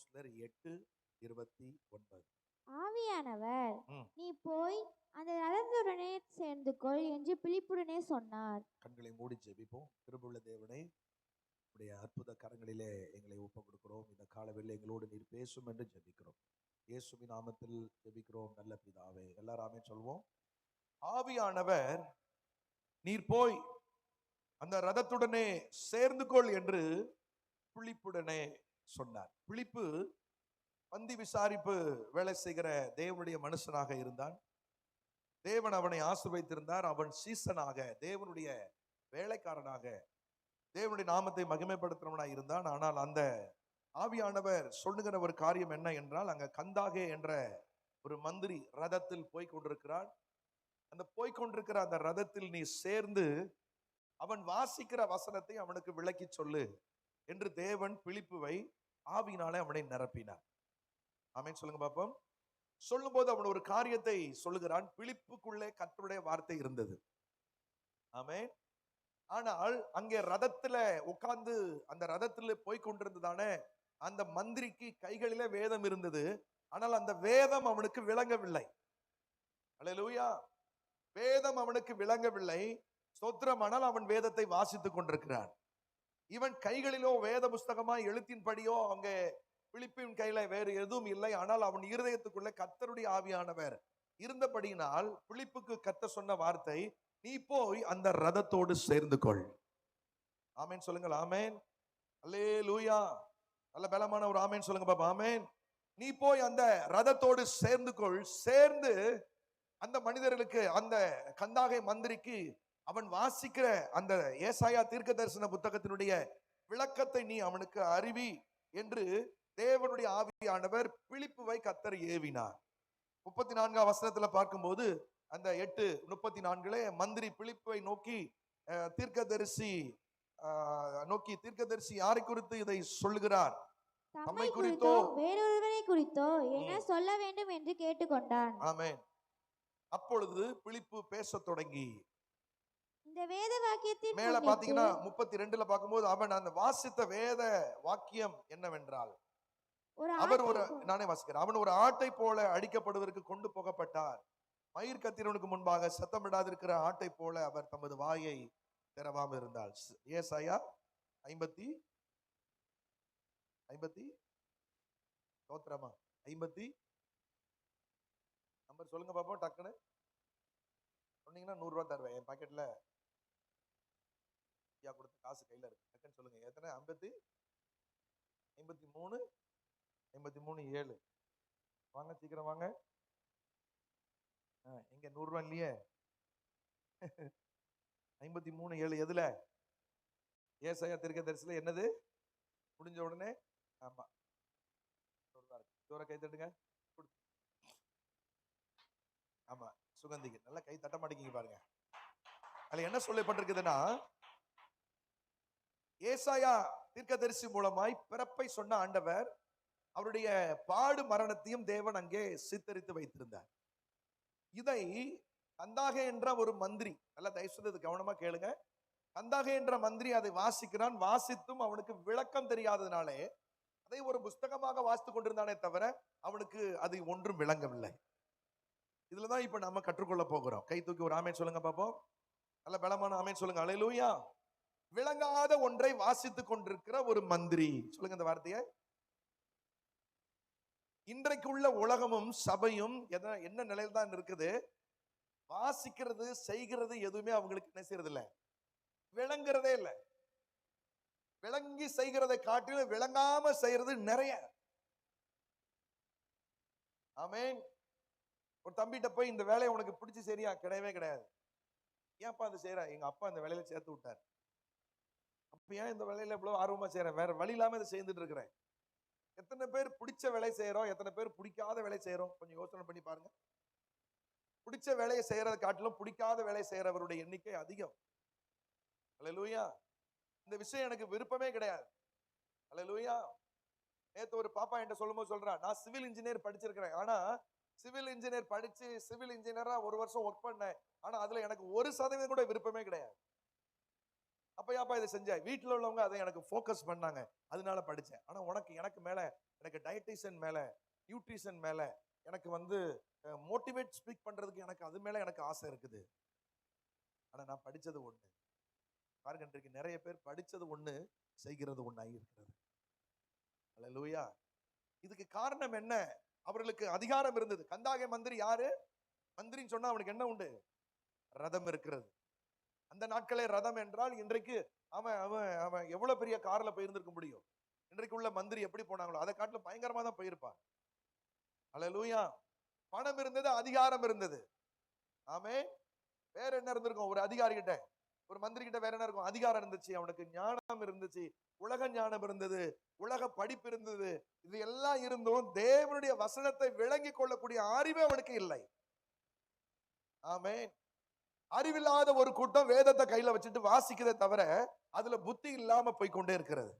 அப்போஸ்தலர் 8:29. ஆவியானவர் ம். நீ போய் அந்த ரதத்துடனே சேர்ந்து கொள் என்று பிலிப்புடனே சொன்னார். கண்களை மூடி ஜெபிப்போம். கிருபையுள்ள தேவனே, உடைய அற்புத கரங்களிலே எங்களை ஒப்புக் கொடுக்கிறோம். இந்த காலவெளியில் எங்களோடு நீர் பேசும் என்று ஜெபிக்கிறோம். இயேசுவின் நாமத்தில் ஜெபிக்கிறோம் நல்ல பிதாவே. எல்லாராமே சொல்வோம். ஆவியானவர் நீர் போய் அந்த ரதத்துடனே சேர்ந்து கொள் என்று பிலிப்புடனே சொன்னார். பிலிப்பு பந்தி விசாரிப்பு வேலை செய்கிற தேவனுடைய மனுஷனாக இருந்தான். தேவன் அவனை ஆசீர்வதித்திருந்தார். அவன் சீசனாக, தேவனுடைய வேலைக்காரனாக, தேவனுடைய நாமத்தை மகிமைப்படுத்துறவனாக இருந்தான். ஆனால் அந்த ஆவியானவர் சொல்லுகிற ஒரு காரியம் என்ன என்றால், அங்க கந்தாகே என்ற ஒரு மந்திரி ரதத்தில் போய்கொண்டிருக்கிறான். அந்த போய்கொண்டிருக்கிற அந்த ரதத்தில் நீ சேர்ந்து அவன் வாசிக்கிற வசனத்தை அவனுக்கு விளக்கி சொல்லு என்று தேவன் பிலிப்புவை ஆவியினாலே அவனை நிரப்பினார். ஆமென் சொல்லுங்க பாப்போம். சொல்லும் போது அவன் ஒரு காரியத்தை சொல்லுகிறான். பிலிப்புக்குள்ளே கர்த்தருடைய வார்த்தை இருந்தது. ஆமென். ஆனால் அங்கே ரதத்துல உட்கார்ந்து அந்த ரதத்துல போய்கொண்டிருந்ததானே அந்த மந்திரிக்கு கைகளிலே வேதம் இருந்தது. ஆனால் அந்த வேதம் அவனுக்கு விளங்கவில்லை. அல்லேலூயா. வேதம் அவனுக்கு விளங்கவில்லை. ஸ்தோத்திரம். ஆனால் அவன் வேதத்தை வாசித்துக் கொண்டிருக்கிறான். இவன் கைகளிலோ வேத புஸ்தகமாய் எழுத்தின்படியோ அங்கே பிலிப்பின் கையில வேறு எதுவும் இல்லை. ஆனால் அவன் இருதயத்துக்குள்ள கர்த்தருடைய ஆவியானவர் இருந்தபடியினால் பிலிப்புக்கு கர்த்தர் சொன்ன வார்த்தை, நீ போய் அந்த ரதத்தோடு சேர்ந்து கொள். ஆமென் சொல்லுங்கள். ஆமென். அல்லேலூயா. நல்ல பலமான ஒரு ஆமென் சொல்லுங்க பாப்பா. ஆமென். நீ போய் அந்த ரதத்தோடு சேர்ந்து கொள். சேர்ந்து அந்த மனிதர்களுக்கு, அந்த கந்தாகை மந்திரிக்கு அவன் வாசிக்கிற அந்த ஏசாயா தீர்க்க தரிசன புத்தகத்தினுடைய விளக்கத்தை நீ அவனுக்கு அறிவி என்று தேவனுடைய ஆவியானவர் பிலிப்புவை கர்த்தர் ஏவினார். 34 வசனத்துல பார்க்கும்போது அந்த 8:34 மந்திரி பிலிப்புவை நோக்கி தீர்க்கதரிசி யாரை குறித்து இதை சொல்லுகிறார்? தம்மை குறித்தோ வேறொருவரை குறித்தோ என்ன சொல்ல வேண்டும் என்று கேட்டுக்கொண்டான். ஆமென். அப்பொழுது பிலிப்பு பேசத் தொடங்கி இந்த வேத வாக்கியத்தின் மேல பாத்தீங்கன்னா 32ல பார்க்கும்போது அவன் அந்த வாசித்த வேத வாக்கியம் என்னவென்றால், அவர் ஒரு, நானே வாசிக்கிறேன், அவன் ஒரு ஆட்டை போல அடிக்கப்படுவதற்கு கொண்டு போகப்பட்டார். மயிர் கத்திரவனுக்கு முன்பாக சத்தமிடாதிருக்கிற ஆட்டை போல அவர் தமது வாயை திறவாமல் இருந்தார். ஏசாயா 50 ஸ்தோத்திரமா 50 நம்பர் சொல்லுங்க பாப்போம். டக்குன்னு சொன்னீங்கன்னா 100 ரூபாய் தருவேன். என் பாக்கெட்ல ஐயா கொடுத்த காசு கையில இருக்கு. டக்குன்னு சொல்லுங்க. எத்தனை? 53 7. வாங்க சீக்கிரம் வாங்க. எங்க 100 ரூபாய் இல்லையே. 53:7 எதுல? ஏசாயா தீர்க்கதரிசில. என்னது? முடிஞ்ச உடனே. ஆமா, ஜோர கை தட்டுங்க. ஆமா, சுகந்திக்கு நல்லா கை தட்ட மாட்டேங்க பாருங்க. அதுல என்ன சொல்லப்பட்டிருக்குதுன்னா, ஏசாயா தீர்க்கதரிசி மூலமாய் பிறப்பை சொன்ன ஆண்டவர் அவருடைய பாடு மரணத்தையும் தேவன் அங்கே சித்தரித்து வைத்திருந்தார். இதை கந்தாகே என்ற ஒரு மந்திரி, நல்லா தயவு செய்து கவனமா கேளுங்க, கந்தாகே என்ற மந்திரி அதை வாசிக்கிறான். வாசித்தும் அவனுக்கு விளக்கம் தெரியாததுனாலே அதை ஒரு புஸ்தகமாக வாசித்துக் கொண்டிருந்தானே தவிர அவனுக்கு அது ஒன்றும் விளங்கவில்லை. இதுலதான் இப்ப நம்ம கற்றுக்கொள்ள போகிறோம். கை தூக்கி ஒரு ஆமேன் சொல்லுங்க பாப்போம். நல்ல பலமான ஆமேன் சொல்லுங்க. அல்லேலூயா. விளங்காத ஒன்றை வாசித்துக் கொண்டிருக்கிற ஒரு மந்திரி. சொல்லுங்க இந்த வார்த்தையை. இன்றைக்கு உள்ள உலகமும் சபையும் என்ன நிலையில் தான் இருக்குது? வாசிக்கிறது, செய்கிறது எதுவுமே அவங்களுக்கு என்ன செய்யறது இல்ல, விளங்குறதே இல்லை. விளங்கி செய்கிறதை காட்டிலும் விளங்காம செய்யறது நிறைய. ஆமென். ஒரு தம்பிட்ட போய் இந்த வேலையை உனக்கு பிடிச்சி சரியா? கிடையவே கிடையாது. ஏன்ப்பா அது செய்யற? எங்க அப்பா இந்த வேலையில சேர்த்து விட்டார். அப்ப ஏன் இந்த வேலையில இவ்வளவு ஆர்வமா செய்யறேன்? வேற வழி இல்லாம இதை செய்துட்டு இருக்கிறேன். எத்தனை பேர் பிடிச்ச வேலை செய்யறோம், எத்தனை பேர் பிடிக்காத வேலை செய்யறோம்? கொஞ்சம் யோசனை பண்ணி பாருங்க. பிடிச்ச வேலையை செய்யறதை காட்டிலும் பிடிக்காத வேலை செய்யறவருடைய எண்ணிக்கை அதிகம். அல்லேலூயா. இந்த விஷயம் எனக்கு விருப்பமே கிடையாது. அல்லேலூயா. நேத்து ஒரு பாப்பா என்கிட்ட சொல்லும்போது சொல்றா, நான் சிவில் இன்ஜினியர் படிச்சிருக்கிறேன். ஆனா சிவில் இன்ஜினியர் படிச்சு சிவில் இன்ஜினியரா 1 வருஷம் ஒர்க் பண்ணேன். ஆனா அதுல எனக்கு 1% கூட விருப்பமே கிடையாது. அப்ப ஏப்பா இதை செஞ்ச? வீட்டுல உள்ளவங்க அதை எனக்கு போக்கஸ் பண்ணாங்க, அதனால படிச்சேன். ஆனா எனக்கு மேல எனக்கு டயட்டிஷியன் மேல, நியூட்ரிஷன் மேல, எனக்கு மோட்டிவேட் ஸ்பீக் பண்றதுக்கு எனக்கு அது மேல எனக்கு ஆசை இருக்குது. ஆனா நான் படிச்சது ஒண்ணு. பாருங்க, இன்றைக்கு நிறைய பேர் படிச்சது ஒண்ணு, செய்கிறது ஒண்ணாய் இருக்கிறது. அல்லேலூயா. இதுக்கு காரணம் என்ன? அவர்களுக்கு அதிகாரம் இருந்தது. கந்தாகை மந்திரி யாரு? மந்திரின்னு சொன்னா அவனுக்கு என்ன உண்டு? ரதம் இருக்கிறது. அந்த நாட்களே ரதம் என்றால் இன்றைக்கு அவன் அவன் அவன் எவ்வளவு பெரிய கார்ல போயிருந்திருக்க முடியும்? இன்றைக்கு உள்ள மந்திரி எப்படி போனாங்களோ அதை காட்டிலும் பயங்கரமா தான் போயிருப்பான். அல்லேலூயா. பணம் இருந்தது, அதிகாரம் இருந்தது. ஆமே. வேற என்ன இருந்திருக்கும்? ஒரு அதிகாரி கிட்ட, ஒரு மந்திரி கிட்ட வேற என்ன இருக்கும்? அதிகாரம் இருந்துச்சு, அவனுக்கு ஞானம் இருந்துச்சு, உலக ஞானம் இருந்தது, உலக படிப்பு இருந்தது. இது எல்லாம் இருந்தும் தேவனுடைய வசனத்தை விளங்கி கொள்ளக்கூடிய அறிவே அவனுக்கு இல்லை. ஆமே. அறிவில்லாத ஒரு கூட்டம் வேதத்தை கையில வச்சுட்டு வாசிக்கிறதை தவிர அதுல புத்தி இல்லாம போய் கொண்டே இருக்கிறது.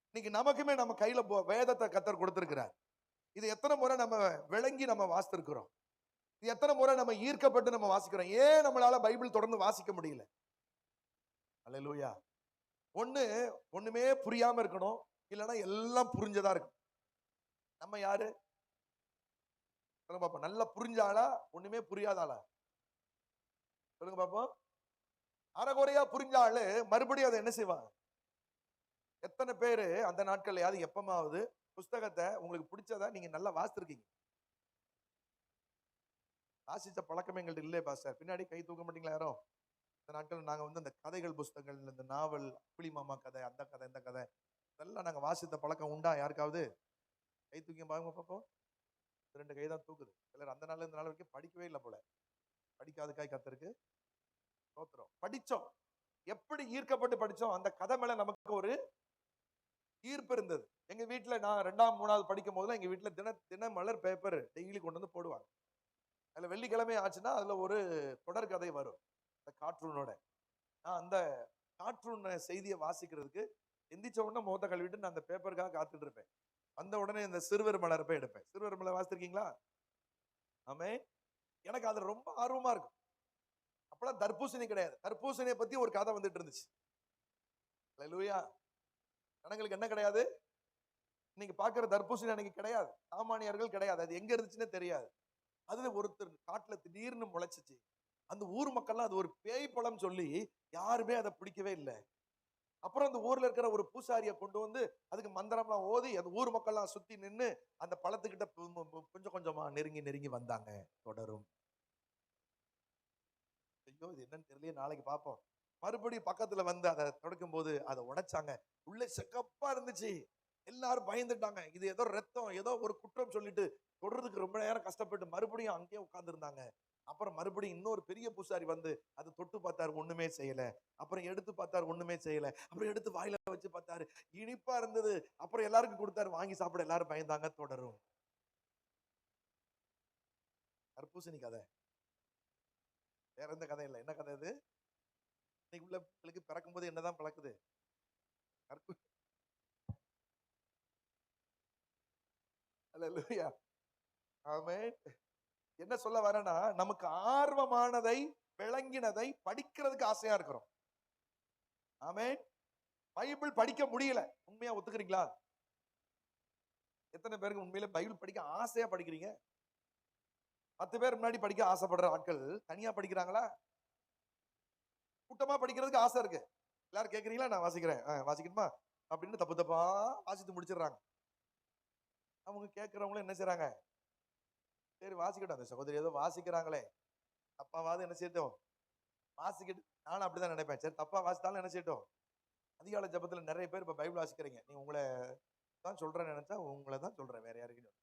இன்னைக்கு நமக்குமே நம்ம கையில வேதத்தை கர்த்தர் கொடுத்திருக்கிறார். இது எத்தனை முறை நம்ம விளங்கி நம்ம வாசித்திருக்கிறோம்? இது எத்தனை முறை நம்ம ஈர்க்கப்பட்டு நம்ம வாசிக்கிறோம்? ஏன் நம்மளால பைபிள் தொடர்ந்து வாசிக்க முடியல? அல்லேலூயா. ஒண்ணுமே புரியாம இருக்கணும், இல்லைன்னா எல்லாம் புரிஞ்சதா இருக்கு. நம்ம யாரு? சொல்லுங்க பாப்போம். நல்லா புரிஞ்சாளா, ஒண்ணுமே புரியாதாளா? சொல்லுங்க பாப்போம். அரைகுறையா புரிஞ்சாலு மறுபடியும் அதை என்ன செய்வாங்க? எத்தனை பேரு அந்த நாட்கள்லயாவது எப்பமாவது புஸ்தகத்தை உங்களுக்கு பிடிச்சதா நீங்க நல்லா வாசித்திருக்கீங்க? வாசிச்ச பழக்கமே எங்கள்ட்ட இல்லையே பாஸ்டர். பின்னாடி கை தூக்க மாட்டீங்களா யாரும்? இந்த நாட்கள் நாங்க அந்த கதைகள் புஸ்தகங்கள், இந்த நாவல், புலி மாமா கதை, அந்த கதை, இந்த கதை இதெல்லாம் நாங்க வாசித்த பழக்கம் உண்டா யாருக்காவது? கை தூக்கி பாருங்க பாப்போம். 2 கை தான் தூக்குது. சிலர் அந்த நாள்ல இந்த நாள் வரைக்கும் படிக்கவே இல்லை போல. படிக்காதுக்காய் கர்த்தருக்கு ஸ்தோத்திரம். படிச்சோம். எப்படி ஈர்க்கப்பட்டு படிச்சோம்? அந்த கதை மேல நமக்கு ஒரு ஈர்ப்பு இருந்தது. எங்க வீட்டுல நான் 2ஆம் 3ஆவது படிக்கும் போதுலாம் எங்க வீட்டுல தினமலர் பேப்பர் டெய்லி கொண்டு வந்து போடுவாங்க. அதுல வெள்ளிக்கிழமை ஆச்சுன்னா அதுல ஒரு தொடர் கதை வரும், இந்த கார்ட்டூனோட. நான் அந்த கார்ட்டூன் செய்தியை வாசிக்கிறதுக்கு எந்திரிச்ச உடனே முகத்தை கழுவிட்டு நான் அந்த பேப்பருக்காக காத்துட்டு இருப்பேன். வந்த உடனே இந்த சிறுவர் மலர் போய் எடுப்பேன். சிறுவர் மலர் வாசித்திருக்கீங்களா? ஆமே. எனக்கு அதுல ரொம்ப ஆர்வமா இருக்கும். அப்பெல்லாம் தர்பூசணி கிடையாது. தர்பூசணியை பத்தி ஒரு கதை வந்துட்டு இருந்துச்சு. அல்லேலூயா. ஜனங்களுக்கு என்ன கிடையாது? நீங்க பாக்குற தர்பூசணி அன்னைக்கு கிடையாது. சாமானியர்கள் கிடையாது. அது எங்க இருந்துச்சுன்னே தெரியாது. அதுல ஒருத்தர் காட்டுல திடீர்னு முளைச்சிச்சு. அந்த ஊர் மக்கள்லாம் அது ஒரு பேய் பழம் சொல்லி யாருமே அதை பிடிக்கவே இல்லை. அப்புறம் அந்த ஊர்ல இருக்கிற ஒரு பூசாரியை கொண்டு வந்து அதுக்கு மந்திரம்லாம் ஓதி அந்த ஊர் மக்கள்லாம் சுத்தி நின்னு அந்த பழத்துக்கிட்ட கொஞ்சம் கொஞ்சமா நெருங்கி நெருங்கி வந்தாங்க. தொடரும். ஐயோ, இது என்னன்னு தெரியல, நாளைக்கு பார்ப்போம். மறுபடியும் பக்கத்துல வந்து அதை தொடக்கும் போது அதை உடைச்சாங்க. உள்ள செக்கப்பா இருந்துச்சு. எல்லாரும் பயந்துட்டாங்க. இது ஏதோ ரத்தம், ஏதோ ஒரு குற்றம் சொல்லிட்டு தொடர்றதுக்கு ரொம்ப நேரம் கஷ்டப்பட்டு மறுபடியும் அங்கேயே உட்கார்ந்து இருந்தாங்க. அப்புறம் மறுபடியும் இன்னொரு பெரிய பூசாரி வந்து அதை தொட்டு பார்த்தாரு, ஒண்ணுமே செய்யல. அப்புறம் எடுத்து பார்த்தாரு, ஒண்ணுமே செய்யல. அப்புறம் எடுத்து வாயில வச்சு பார்த்தாரு, இனிப்பா இருந்தது. அப்புறம் எல்லாருக்கும் கொடுத்தாரு, வாங்கி சாப்பிட எல்லாரும் பயந்தாங்க. தொடரும். தர்பூசணி கதை. வேற எந்த கதை இல்லை. என்ன கதை இது? இன்னைக்கு உள்ள பிள்ளைக்கு பிறக்கும் போது என்னதான் பழக்குது? அல்லேலூயா. ஆமென். என்ன சொல்ல வரேன்னா, நமக்கு ஆர்வமானதை, விளங்கினதை படிக்கிறதுக்கு ஆசையா இருக்கிறோம். ஆமென். பைபிள் படிக்க முடியல. உண்மையா ஒத்துக்கிறீங்களா? எத்தனை பேருக்கு உண்மையில பைபிள் படிக்க ஆசையா படிக்கிறீங்க? 10 பேர் முன்னாடி படிக்க ஆசைப்படுற ஆட்கள் தனியா படிக்கிறாங்களா? கூட்டமா படிக்கிறதுக்கு ஆசை இருக்கு. எல்லாரும் கேக்குறீங்களா? நான் வாசிக்கிறேன், வாசிக்கணுமா அப்படின்னு தப்பு தப்பா வாசித்து முடிச்சிடுறாங்க. அவங்க கேட்கிறவங்களும் என்ன செய்றாங்க? சரி வாசிக்கட்டும், அந்த சகோதரி ஏதோ வாசிக்கிறாங்களே, தப்பாவது என்ன செய்யட்டும், வாசிக்கிட்டு. நானும் அப்படிதான் நினைப்பேன். சரி தப்பா வாசித்தாலும் என்ன செய்யட்டும். அதிகாலை ஜெபத்துல நிறைய பேர் இப்ப பைபிள் வாசிக்கிறீங்க. நீ உங்களை தான் சொல்றேன்னு நினைச்சா உங்களை தான் சொல்றேன், வேற யாருக்கும்.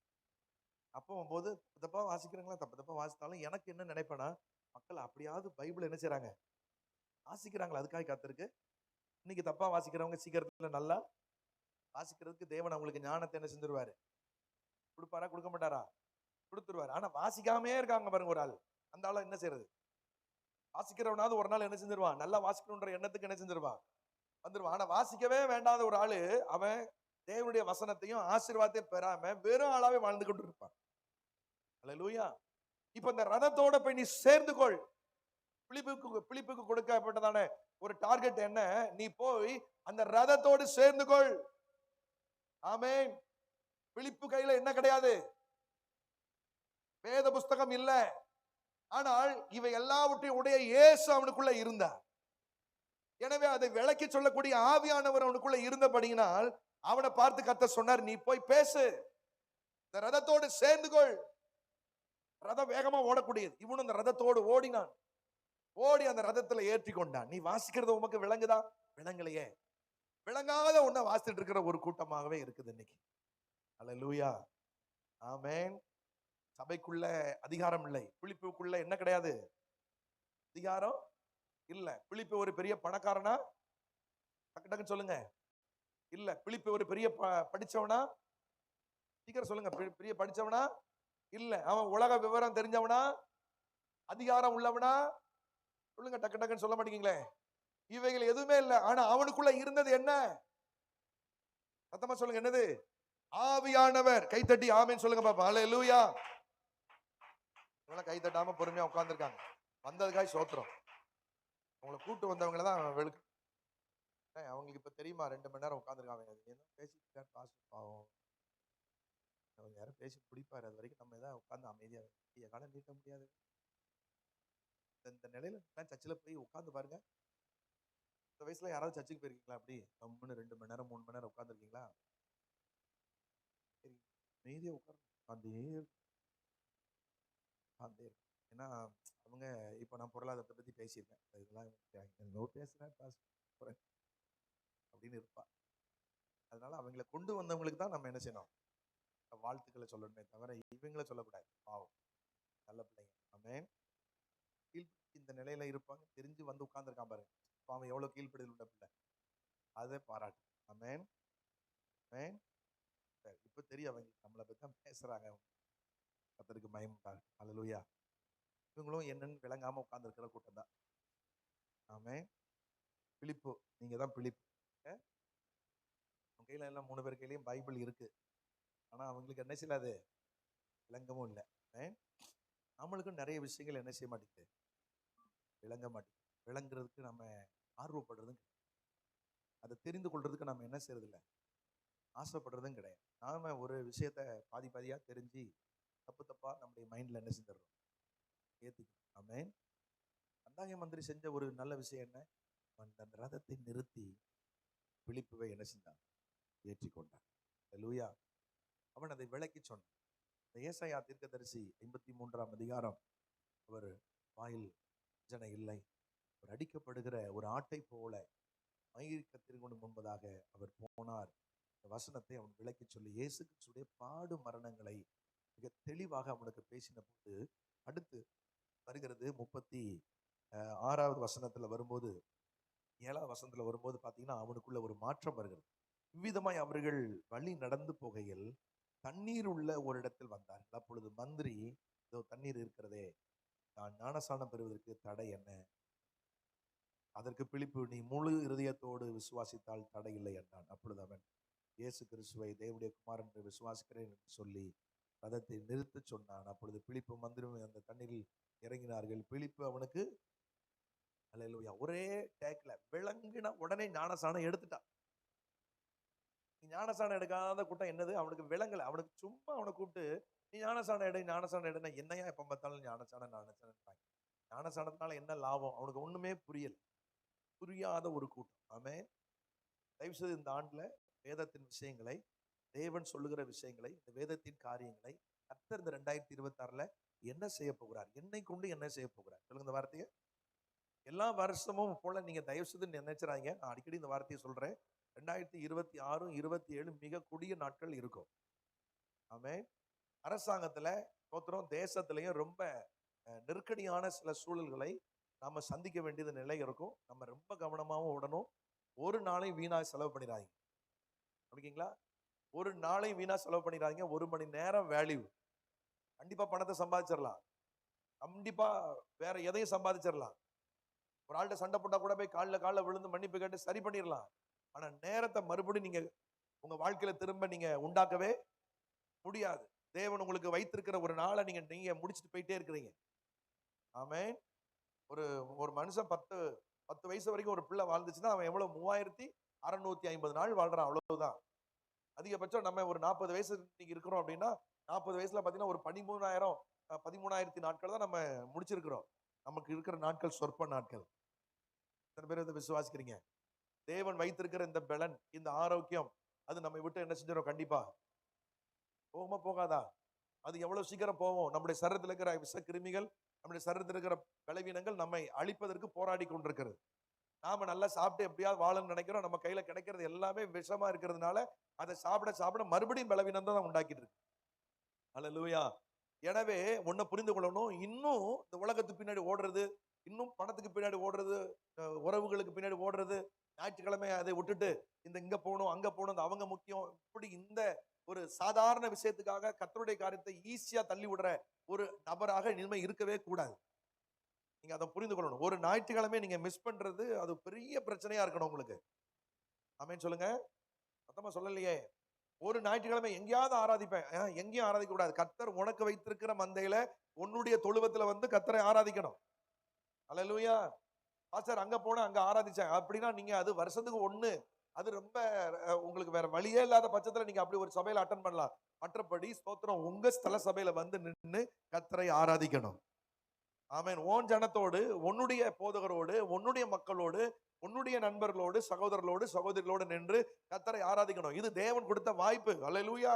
அப்போ போது தப்பா வாசிக்கிறாங்களா, தப்பு தப்பா வாசித்தாலும் எனக்கு என்ன நினைப்பேன்னா, மக்கள் அப்படியாவது பைபிள் என்ன செய்றாங்க, வாசிக்கிறாங்களா, அதுக்காக காத்திருக்கு. இன்னைக்கு தப்பா வாசிக்கிறவங்க சீக்கிரத்துல நல்லா வாசிக்கிறதுக்கு தேவன் அவங்களுக்கு ஞானத்தை என்ன செஞ்சிருவாரு? கொடுப்பாரா? கொடுக்க மாட்டாரா? கொடுத்துருவாரு. ஆனா வாசிக்காமே இருக்காங்க பாருங்க ஒரு ஆள். அந்த ஆள என்ன செய்யறது? வாசிக்கிறவனாவது ஒரு நாள் என்ன செஞ்சிருவான்? நல்லா வாசிக்கணுன்ற எண்ணத்துக்கு என்ன செஞ்சிருவான்? வந்துருவான். ஆனா வாசிக்கவே வேண்டாத ஒரு ஆளு, அவன் தேவனுடைய வசனத்தையும் ஆசீர்வாதத்தையும் பெறாம வெறும் ஆளாவே வாழ்ந்து கொண்டு இருப்பான். அல்லேலூயா. இப்ப இந்த ரதத்தோட போய் நீ சேர்ந்து கொள். பிலிப்புக்கு கொடுக்கப்பட்டதான ஒரு டார்கெட் என்ன? நீ போய் அந்த ரதத்தோடு சேர்ந்து கொள். ஆமென். பிலிப்பு கையில என்ன கிடையாது? வேத புஸ்தகம் இல்ல. ஆனால் இவை எல்லாவற்றையும் உடைய இயேசு அவனுக்குள்ள இருந்தார். எனவே அதை விளக்கி சொல்லக்கூடிய ஆவியானவர் அவனுக்குள்ள இருந்தபடியினால் அவனை பார்த்து கர்த்தர் சொன்னார், நீ போய் பேசு, இந்த ரதத்தோடு சேர்ந்து கொள். ரதம் வேகமா ஓடக்கூடியது. இவனும் அந்த ரதத்தோடு ஓடினான். ஓடி அந்த ரதத்துல ஏற்றி கொண்டான். நீ வாசிக்கிறது உமக்கு விளங்குதா? விளங்கலையே. விளங்காத ஒன்ன வாசிட்டு இருக்கிற ஒரு கூட்டமாகவே இருக்குது இன்னைக்கு. அல்லேலூயா, ஆமென். சபைக்குள்ள அதிகாரம் இல்லை. பிலிப்புக்குள்ள என்ன கிடையாது? அதிகாரம் இல்ல. பிலிப்பு ஒரு பெரிய பணக்காரனா? டக்கு டக்குன்னு சொல்லுங்க. இல்ல. பிலிப்பு ஒரு பெரிய படிச்சவனா? சீக்கிரம் சொல்லுங்க. பெரிய படிச்சவனா? இல்ல. அவன் உலக விவரம் தெரிஞ்சவனா? அதிகாரம் உள்ளவனா? சொல்லுங்க. டக்கு டக்குன்னு சொல்ல மாட்டீங்களே. இவைகள் எதுவுமே இல்ல. ஆனா அவனுக்குள்ள இருந்தது என்ன? சத்தமா சொல்லுங்க. என்னது? ஆவியானவர். கைத்தட்டி ஆமென் சொல்லுங்க பாப்பா. அல்லேலூயா. இவங்க கை தட்டாம பொறுமையா உட்கார்ந்துருக்காங்க. வந்ததுக்காய் சோத்திரம். உங்களை கூட்டு வந்தவங்களை தான் வெளுக்கு. அவங்களுக்கு இப்ப தெரியுமா 2 மணி நேரம் உட்காந்துருக்காங்க. என்ன பேசிட்டு காசு பாவம். கொஞ்ச நேரம் பேசி பிடிப்பாரு. அது வரைக்கும் நம்ம தான் உட்காந்து அமைதியா காலம் நீட்ட முடியாது. இந்த நிலையில சர்ச்சில் போய் உட்காந்து பாருங்க. இந்த வயசுல யாராவது சர்ச்சுக்கு போயிருக்கீங்களா? அப்படி கம்முன்னு 2 மணி நேரம் 3 மணி நேரம் உட்காந்துருக்கீங்களா? சரி, அமைதியா உட்காந்து ஏன்னா அவங்க இப்போ நான் பொருளாதாரத்தை பத்தி பேசியிருக்கேன். இதெல்லாம் பேசுறேன் அப்படின்னு இருப்பா. அதனால அவங்களை கொண்டு வந்தவங்களுக்கு தான் நம்ம என்ன செய்யணும்? வாழ்த்துக்களை சொல்லணுமே தவிர இவங்களை சொல்லக்கூடாது. பாவம், நல்ல பிள்ளைங்க. ஆமென். இந்த நிலையில இருப்பாங்க. தெரிஞ்சு வந்து உட்கார்ந்துருக்கான் பாருங்க. அவன் எவ்வளவு கீழ்ப்படிதல் உள்ள பிள்ளை. அதை பாராட்டு. ஆமென், ஆமென். இப்ப தெரியும் அவங்க நம்மளை பத்தி தான் பேசுறாங்க. கர்த்தருக்கு மகிமை உண்டாகட்டும். அல்லேலூயா. இவங்களும் என்னன்னு விளங்காம உட்கார்ந்து இருக்கிற கூட்டம் தான். ஆமென். பிலிப்பு, நீங்க தான் பிலிப்பு. உங்க கையில எல்லாம் 3 பேர் கையிலயும் பைபிள் இருக்கு. ஆனா அவங்களுக்கு என்ன செய்யலாது? விளங்கவும் இல்லை. நம்மளுக்கும் நிறைய விஷயங்கள் என்ன செய்ய மாட்டேங்குது? விளங்க மாட்டேங்குது. விளங்குறதுக்கு நம்ம ஆர்வப்படுறதும், அதை தெரிந்து கொள்றதுக்கு நம்ம என்ன செய்யறது இல்லை? ஆசைப்படுறதும் கிடையாது. நாம ஒரு விஷயத்த பாதி பாதியா தெரிஞ்சு தப்பு தப்பா நம்முடைய மைண்ட்ல என்ன செஞ்சிடறோம்? ஏத்திக்கணும். ஆமென். அந்தாங்க மந்திரி செஞ்ச ஒரு நல்ல விஷயம் என்ன? அந்த ரதத்தை நிறுத்தி பிலிப்புவை என்ன செஞ்சான்? ஏற்றி கொண்டான். அல்லேலூயா. அவன் அதை விளக்கி சொன்னான். ஏசாயா தீர்க்கதரிசி 53ஆம் அதிகாரம், அவர் வாயில் வஞ்சனை இல்லை, அவர் அடிக்கப்படுகிற ஒரு ஆட்டை போல மயிர் கத்தரிக்கொண்டு முன்பதாக அவர் போனார். இந்த வசனத்தை அவன் விளக்கி சொல்லி இயேசு கிறிஸ்துடைய பாடு மரணங்களை மிக தெளிவாக அவனுக்கு பேசின போது, அடுத்து வருகிறது 36வது வசனத்துல வரும்போது, 7வது வசனத்துல வரும்போது பாத்தீங்கன்னா அவனுக்குள்ள ஒரு மாற்றம் வருகிறது. இவ்விதமாய் அவர்கள் வழி நடந்து போகையில் தண்ணீர் உள்ள ஒரு இடத்தில் வந்தார்கள். அப்பொழுது மந்திரி, இதோ தண்ணீர் இருக்கிறதே, நான் ஞானஸ்நானம் பெறுவதற்கு தடை என்ன? அதற்கு பிலிப்பு, நீ முழு இருதயத்தோடு விசுவாசித்தால் தடை இல்லை என்றான். அப்பொழுது அவன், இயேசு கிறிஸ்துவை தேவனுடைய குமாரன் என்று விசுவாசிக்கிறேன் என்று சொல்லி ரதத்தை நிறுத்த சொன்னான். அப்பொழுது பிலிப்பு மந்திரம் அந்த தண்ணீரில் இறங்கினார்கள். பிலிப்பு அவனுக்கு அல்லேலூயா ஒரே டேக்ல விளங்கின உடனே ஞானஸ்நானம் எடுத்துட்டான். ஞானஸ்நானம் எடுக்காத கூட்டம் என்னது? அவனுக்கு விளங்கல. அவனுக்கு சும்மா அவனை கூப்பிட்டு, நீ ஞானஸ்நானம் எடு, ஞானஸ்நானம் எடுனா என்னையா எப்ப பார்த்தாலும் ஞானஸ்நானம் ஞானஸ்நானம். ஞானஸ்நானத்தினால என்ன லாபம்? அவனுக்கு ஒண்ணுமே புரியல. புரியாத ஒரு கூட்டம். ஆமென். தயவு செய்து இந்த ஆண்டுல வேதத்தின் விஷயங்களை, தேவன் சொல்லுகிற விஷயங்களை, இந்த வேதத்தின் காரியங்களை கர்த்தர் இந்த 2026ல என்ன செய்ய போகிறார்? என்னை கொண்டு என்ன செய்ய போகிறார்? சொல்லுங்க இந்த வார்த்தையை. எல்லா வருஷமும் போல நீங்க தயவு செய்து நினைச்சிடாதீங்க. நான் அடிக்கடி இந்த வார்த்தையை சொல்றேன். 2026, 27 மிக கொடிய நாட்கள் இருக்கும். ஆமென். அரசாங்கத்துல தோத்திரம், தேசத்திலையும் ரொம்ப நெருக்கடியான சில சூழல்களை நாம சந்திக்க வேண்டியது நிலை இருக்கும். நம்ம ரொம்ப கவனமாகவும் விடணும். ஒரு நாளை வீணா செலவு பண்ணிடாதீங்க. அப்படிங்களா? ஒரு நாளை வீணா செலவு பண்ணிடாதீங்க. 1 மணி நேரம் வேல்யூ. கண்டிப்பா பணத்தை சம்பாதிச்சிடலாம். கண்டிப்பா வேற எதையும் சம்பாதிச்சிடலாம். ஒரு ஆள்கிட்ட சண்டை போட்டா கூட போய் காலில் விழுந்து மன்னிப்பு கேட்டு சரி பண்ணிடலாம். ஆனா நேரத்தை மறுபடியும் நீங்க உங்க வாழ்க்கையில திரும்ப நீங்க உண்டாக்கவே முடியாது. தேவன் உங்களுக்கு வைத்திருக்கிற ஒரு நாளை நீங்க முடிச்சுட்டு போயிட்டே இருக்கிறீங்க. ஆமென். ஒரு மனுஷன் 10 வயசு வரைக்கும் ஒரு பிள்ளை வாழ்ந்துச்சுன்னா அவன் எவ்வளவு 3650 நாள் வாழ்றான். அவ்வளவுதான். அதிகபட்சம் நம்ம ஒரு 40 வயசு இன்னைக்கு இருக்கிறோம் அப்படின்னா 40 வயசுல பாத்தீங்கன்னா ஒரு 13,000 நாட்கள் தான் நம்ம முடிச்சிருக்கிறோம். நமக்கு இருக்கிற நாட்கள் சொற்ப நாட்கள். எத்தனை பேர் இதை விசுவாசிக்கிறீங்க? தேவன் வைத்திருக்கிற இந்த பலன், இந்த ஆரோக்கியம், அது நம்மை விட்டு என்ன செஞ்சிடும்? கண்டிப்பா போகுமா போகாதா? அது எவ்வளவு சீக்கிரம் போகும்? நம்முடைய சரீரத்தில் இருக்கிற விஷ கிருமிகள், நம்முடைய சரீரத்தில் இருக்கிற பலவீனங்கள் நம்மை அழிப்பதற்கு போராடி கொண்டிருக்கிறது. நாம நல்லா சாப்பிட்டு எப்படியாவது வாழணும்னு நினைக்கிறோம். நம்ம கையில கிடைக்கிறது எல்லாமே விஷமா இருக்கிறதுனால அதை சாப்பிட சாப்பிட மறுபடியும் பலவீனம் தான் உண்டாக்கிட்டு இருக்கு. அல்லேலூயா. எனவே ஒன்ன புரிந்து கொள்ளணும். இன்னும் இந்த உலகத்துக்கு பின்னாடி ஓடுறது, இன்னும் பணத்துக்கு பின்னாடி ஓடுறது, உறவுகளுக்கு பின்னாடி ஓடுறது, ஞாயிற்றுக்கிழமை அதை விட்டுட்டு இங்க போகணும், அங்க போகணும், இந்த அவங்க முக்கியம், இப்படி இந்த ஒரு சாதாரண விஷயத்துக்காக கர்த்தருடைய காரியத்தை ஈஸியா தள்ளி விடுற ஒரு நபராக இனிமே இருக்கவே கூடாது. நீங்க அதை புரிந்து கொள்ளணும். ஒரு ஞாயிற்றுக்கிழமை நீங்க மிஸ் பண்றது அது பெரிய பிரச்சனையா இருக்கணும் உங்களுக்கு. ஆமென் சொல்லுங்க. சத்தமா சொல்லலையே. ஒரு ஞாயிற்றுக்கிழமை எங்கேயாவது ஆராதிப்பேன். எங்கேயும் ஆராதிக்க கூடாது. கர்த்தர் உனக்கு வைத்திருக்கிற மந்தையில உன்னுடைய தொழுவத்துல வந்து கர்த்தரை ஆராதிக்கணும். அல்லேலூயா. பாஸ்டர் அங்க போனேன், அங்க ஆராதிச்சேன். அப்படின்னா நீங்க அது வருஷத்துக்கு 1 அது ரொம்ப உங்களுக்கு வேற வழியே இல்லாத பட்சத்துல நீங்க அப்படி ஒரு சபையில அட்டெண்ட் பண்ணலாம். மற்றபடி ஸ்தோத்திரம் உங்க ஸ்தல சபையில வந்து நின்னு கர்த்தரை ஆராதிக்கணும். ஆமென். உன் ஜனத்தோடு, உன்னுடைய போதகரோடு, உன்னுடைய மக்களோடு, உன்னுடைய நண்பர்களோடு, சகோதரர்களோடு, சகோதரிகளோடு நின்று கர்த்தரை ஆராதிக்கணும். இது தேவன் கொடுத்த வாய்ப்பு. அல்லேலூயா.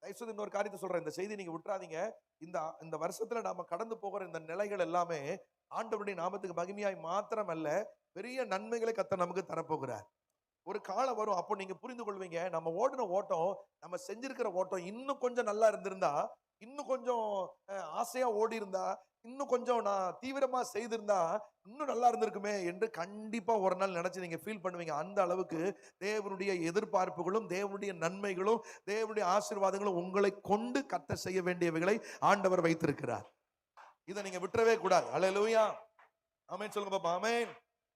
தயவுசெய்து இன்னொரு காரியத்தை சொல்றேன். இந்த செய்தி நீங்க விட்டுறாதீங்க. இந்த இந்த வருஷத்துல நாம கடந்து போகிற இந்த நிலைகள் எல்லாமே ஆண்டவருடைய நாமத்துக்கு மகிமையாய் மாத்திரமல்ல, பெரிய நன்மைகளை கர்த்தர் நமக்கு தரப்போகிறார். ஒரு காலம் வரும். அப்போ நீங்க புரிந்து கொள்வீங்க. நம்ம ஓடின ஓட்டம், நம்ம செஞ்சிருக்கிற ஓட்டம் இன்னும் கொஞ்சம் நல்லா இருந்திருந்தா, இன்னும் கொஞ்சம் ஆசையா ஓடி இருந்தா, இன்னும் கொஞ்சம் நான் தீவிரமா செய்திருந்தா இன்னும் நல்லா இருந்திருக்குமே என்று கண்டிப்பா ஒரு நாள் நினைச்சு நீங்க ஃபீல் பண்ணுவீங்க. அந்த அளவுக்கு தேவனுடைய எதிர்பார்ப்புகளும், தேவனுடைய நன்மைகளும், தேவனுடைய ஆசீர்வாதங்களும் உங்களை கொண்டு கர்த்தர் செய்ய வேண்டியவைகளை ஆண்டவர் வைத்திருக்கிறார். இதை நீங்க விட்டுறவே கூடாது. அல்லேலூயா. ஆமென் சொல்லுங்க பாப்பா. ஆமென்.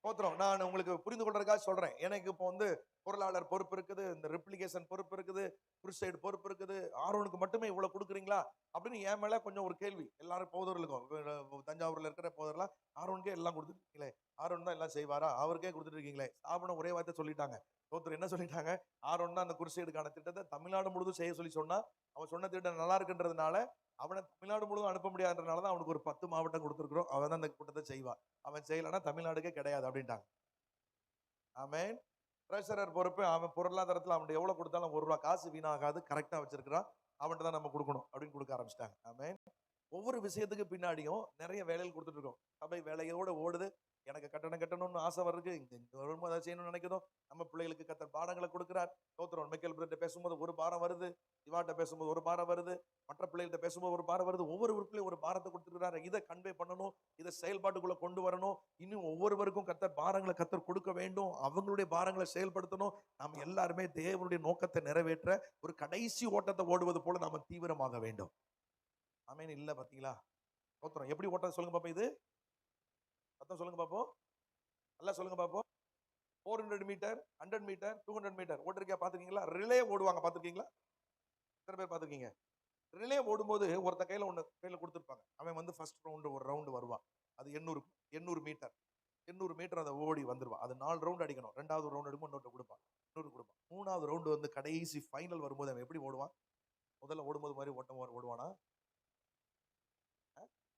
ஸ்தோத்திரம். நான் உங்களுக்கு புரிந்து கொள்றதுக்காக சொல்றேன். எனக்கு இப்போ வந்து பொருளாளர் பொறுப்பு இருக்குது, இந்த ரெப்ளிகேஷன் பொறுப்பு இருக்குது, குருசைடு பொறுப்பு இருக்குது. ஆரோனுக்கு மட்டுமே இவ்வளவு கொடுக்குறீங்களா அப்படின்னு என் மேல கொஞ்சம் ஒரு கேள்வி. எல்லாரும் போதவர்களுக்கும் தஞ்சாவூர்ல இருக்கிற போதவர்கள்லாம் ஆரோனுக்கே எல்லாம் கொடுத்துருக்கீங்களே, ஆரோன் தான் எல்லாம் செய்வாரா, அவருக்கே கொடுத்துட்டு இருக்கீங்களே. ஸ்தாபனம் ஒரே வார்த்தை சொல்லிட்டாங்க. ஸ்தோத்திரம். என்ன சொல்லிட்டாங்க? ஆரோன் தான் அந்த குருசைடுக்கான திட்டத்தை தமிழ்நாடு முழுவதும் செய்ய சொல்லி சொன்னா, அவன் சொன்ன திட்டம் நல்லா இருக்குன்றதுனால அவனை தமிழ்நாடு முழுவதும் அனுப்ப முடியாதுன்றதுனால தான் அவனுக்கு ஒரு 10 மாவட்டம் கொடுத்துருக்கிறோம். அவன் தான் அந்த கூட்டத்தை செய்வான். அவன் செய்யலைன்னா தமிழ்நாடுக்கே கிடையாது அப்படின்ட்டாங்க. ஆமென். ட்ரெஷரர் பொறுப்பு, அவன் பொருளாதாரத்துல அவன் எவ்வளவு கொடுத்தாலும் ₹1 காசு வீணாகாது, கரெக்டா வச்சிருக்கிறான், அவன்கிட்ட தான் நம்ம கொடுக்கணும் அப்படின்னு கொடுக்க ஆரம்பிச்சிட்டாங்க. ஆமென். ஒவ்வொரு விஷயத்துக்கு பின்னாடியும் நிறைய வேலைகள் கொடுத்துட்டு இருக்கோம். சபை வேலையோட ஓடுது. எனக்கு கட்டணும்னு ஆசை வருது. இங்க வரும்போது அதை செய்யணும்னு நினைக்கிறோம். நம்ம பிள்ளைகளுக்கு கர்த்தர் பாடங்களை கொடுக்கிறார். ஸ்தோத்திரம். மைக்கேல் பிரதர்ட்ட பேசும்போது ஒரு பாரம் வருது, இவாட்ட பேசும்போது ஒரு பாரம் வருது, மற்ற பிள்ளைகள்ட்ட பேசும்போது ஒரு பாரம் வருது. ஒவ்வொரு உறுப்பிலையும் ஒரு பாரத்தை கொடுத்துருக்கிறாரு. இதை கன்வே பண்ணணும், இதை செயல்பாட்டுக்குள்ள கொண்டு வரணும். இன்னும் ஒவ்வொருவருக்கும் கர்த்தர் பாரங்களை கர்த்தர் கொடுக்க வேண்டும். அவங்களுடைய பாரங்களை செயல்படுத்தணும். நாம் எல்லாருமே தேவனுடைய நோக்கத்தை நிறைவேற்ற ஒரு கடைசி ஓட்டத்தை ஓடுவது போல நாம தீவிரமாக வேண்டும். ஆமென். இல்ல பாத்தீங்களா? ஸ்தோத்திரம். எப்படி ஓட்டத்தை சொல்லுங்க பாப்போம். இது சத்தம் சொல்லுங்க பாப்போம். நல்லா சொல்லுங்க பாப்போம். 400 மீட்டர், 100 மீட்டர், 200 மீட்டர் ஓட்டிருக்கா பாத்துருக்கீங்களா? ரிலே ஓடுவாங்க பாத்துருக்கீங்களா? எத்தனை பேர் பாத்துருக்கீங்க? ரிலே ஓடும்போது ஒருத்த கையில கையில கொடுத்துருப்பாங்க. அவன் வந்து ஃபர்ஸ்ட் ரவுண்டு ஒரு ரவுண்டு வருவான். அது 800 மீட்டர். 800 மீட்டர் அதை ஓடி வந்துருவான். அது 4 ரவுண்ட் அடிக்கணும். 2வது ரவுண்ட் அடிக்கும், இன்னொரு கொடுப்பான், இன்னொரு கொடுப்பான். 3வது ரவுண்டு வந்து கடைசி ஃபைனல் வரும்போது அவன் எப்படி ஓடுவான்? முதல்ல ஓடும்போது மாதிரி ஓடுவானா?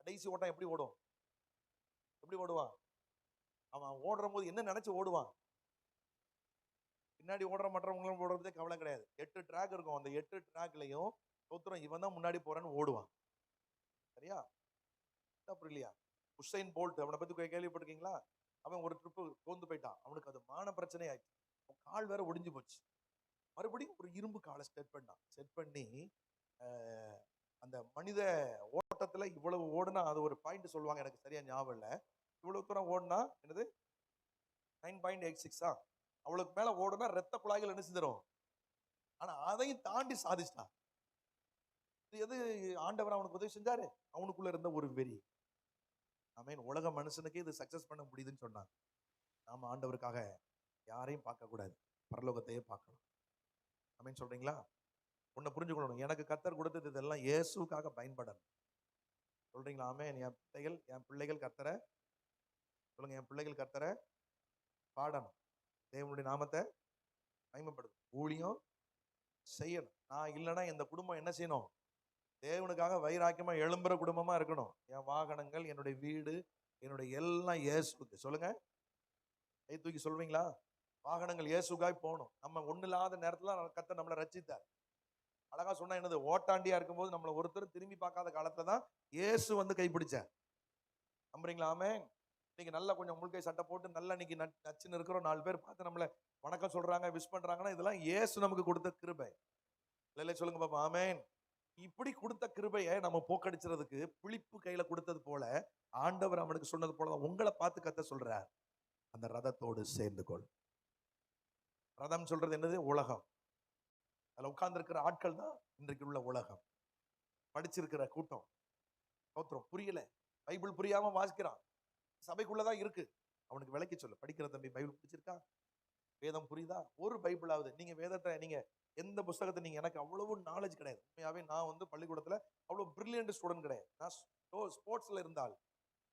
கடைசி ஓட்டம் எப்படி ஓடும்? எப்படி ஓடுவான்? அவன் ஓடுற போது என்ன நினைச்சு ஓடுவான்? பின்னாடி ஓடுற மற்றவங்களும் ஓடுறதே கவலை கிடையாது. 8 ட்ராக் இருக்கும். அந்த 8 ட்ராக்லயும் ஸ்தோத்திரம் இவன் தான் முன்னாடி போறான்னு ஓடுவான். சரியா? அப்புறம் இல்லையா? உசைன் போல்ட் அவனை பத்தி கேள்விப்பட்டிருக்கீங்களா? அவன் ஒரு ட்ரிப்பு தோந்து போயிட்டான். அவனுக்கு அது மான பிரச்சனை ஆயிடுச்சு. அவன் கால் வேற ஒடிஞ்சு போச்சு. மறுபடியும் ஒரு இரும்பு காலை செட் பண்ணான். செட் பண்ணி அந்த மனித ஓட்டத்துல இவ்வளவு ஓடுனா அது ஒரு பாயிண்ட் சொல்லுவாங்க, எனக்கு சரியா ஞாபகம் இல்ல. இவ்வளவு தூரம் ஓடுனா என்னது 9.86 அவளுக்கு மேல ஓடுனா ரத்த குழாய்கள் என்ன செஞ்சிடும். ஆனா அதையும் தாண்டி சாதிச்சிட்டான். இது எது ஆண்டவர் அவனுக்கு உதவி செஞ்சாரு? அவனுக்குள்ள இருந்த ஒரு வெறி. ஆமென். உலக மனுஷனுக்கே இது சக்சஸ் பண்ண முடியுதுன்னு சொன்னாங்க. நாம ஆண்டவருக்காக யாரையும் பார்க்க கூடாது, பரலோகத்தையே பார்க்கணும். ஆமென் சொல்றீங்களா? உன்னை புரிஞ்சுக்கணும். எனக்கு கர்த்தர் கொடுத்தது இதெல்லாம் இயேசுக்காக பயன்படணும். சொல்றீங்களா? ஆமென். என் பிள்ளைகள் கர்த்தரை சொல்லுங்க. என் பிள்ளைகள் கர்த்தரை பாடணும். தேவனுடைய நாமத்தை மகிமைப்படுத்தும். ஊழியம் செய்யணும். நான் இல்லைன்னா இந்த குடும்பம் என்ன செய்யணும்? தேவனுக்காக வைராக்கியமா எழும்புற குடும்பமா இருக்கணும். என் வாகனங்கள், என்னுடைய வீடு, என்னுடைய எல்லாம் இயேசுக்கு. சொல்லுங்க, கை தூக்கி சொல்வீங்களா? வாகனங்கள் இயேசுக்காய் போகணும். நம்ம ஒண்ணு இல்லாத நேரத்துல கர்த்தர் நம்மளை ரட்சித்தார். அழகா சொன்னா என்னது? ஓட்டாண்டியா இருக்கும்போது நம்மளை ஒருத்தர் திரும்பி பார்க்காத காலத்துல தான் இயேசு வந்து கைப்பிடிச்சார். நம்புறீங்களா? ஆமென். இன்னைக்கு நல்லா கொஞ்சம் முழுக்கை சட்டை போட்டு நல்லா இன்னைக்கு நச்சுன்னு இருக்கிறோம். 4 பேர் பார்த்து நம்மளை வணக்கம் சொல்றாங்க, விஷ் பண்றாங்கன்னா இதெல்லாம் இயேசு நமக்கு கொடுத்த கிருபை. இல்ல சொல்லுங்க பாப்பா. ஆமென். இப்படி கொடுத்த கிருபையை நம்ம போக்கடிச்சதுக்கு பிலிப்பு கையில கொடுத்தது போல ஆண்டவர் அவனுக்கு சொன்னது போல உங்களை பார்த்து கர்த்தர் சொல்றார், அந்த ரதத்தோடு சேர்ந்து கொள். ரதம் சொல்றது என்னது? உலகம். அதுல உட்கார்ந்து இருக்கிற ஆட்கள் தான் இன்றைக்கு உள்ள உலகம். படிச்சிருக்கிற கூட்டம். ஸ்தோத்திரம். புரியல, பைபிள் புரியாம வாசிக்கிறான், சபைக்குள்ளதான் இருக்கு. அவனுக்கு விளக்கி சொல்லு. படிக்கிற தம்பி, பைபிள் பிடிச்சிருக்கா? வேதம் புரியுதா? ஒரு பைபிளாவது. நீங்க வேதத்தை, நீங்க எந்த புஸ்தகத்தை, நீங்க எனக்கு அவ்வளவு நாலேஜ் கிடையாது. உண்மையாவே நான் வந்து பள்ளிக்கூடத்துல அவ்வளவு பிரில்லியன்ட் ஸ்டூடெண்ட் கிடையாது. நான் ஸ்போர்ட்ஸ்ல இருந்தால்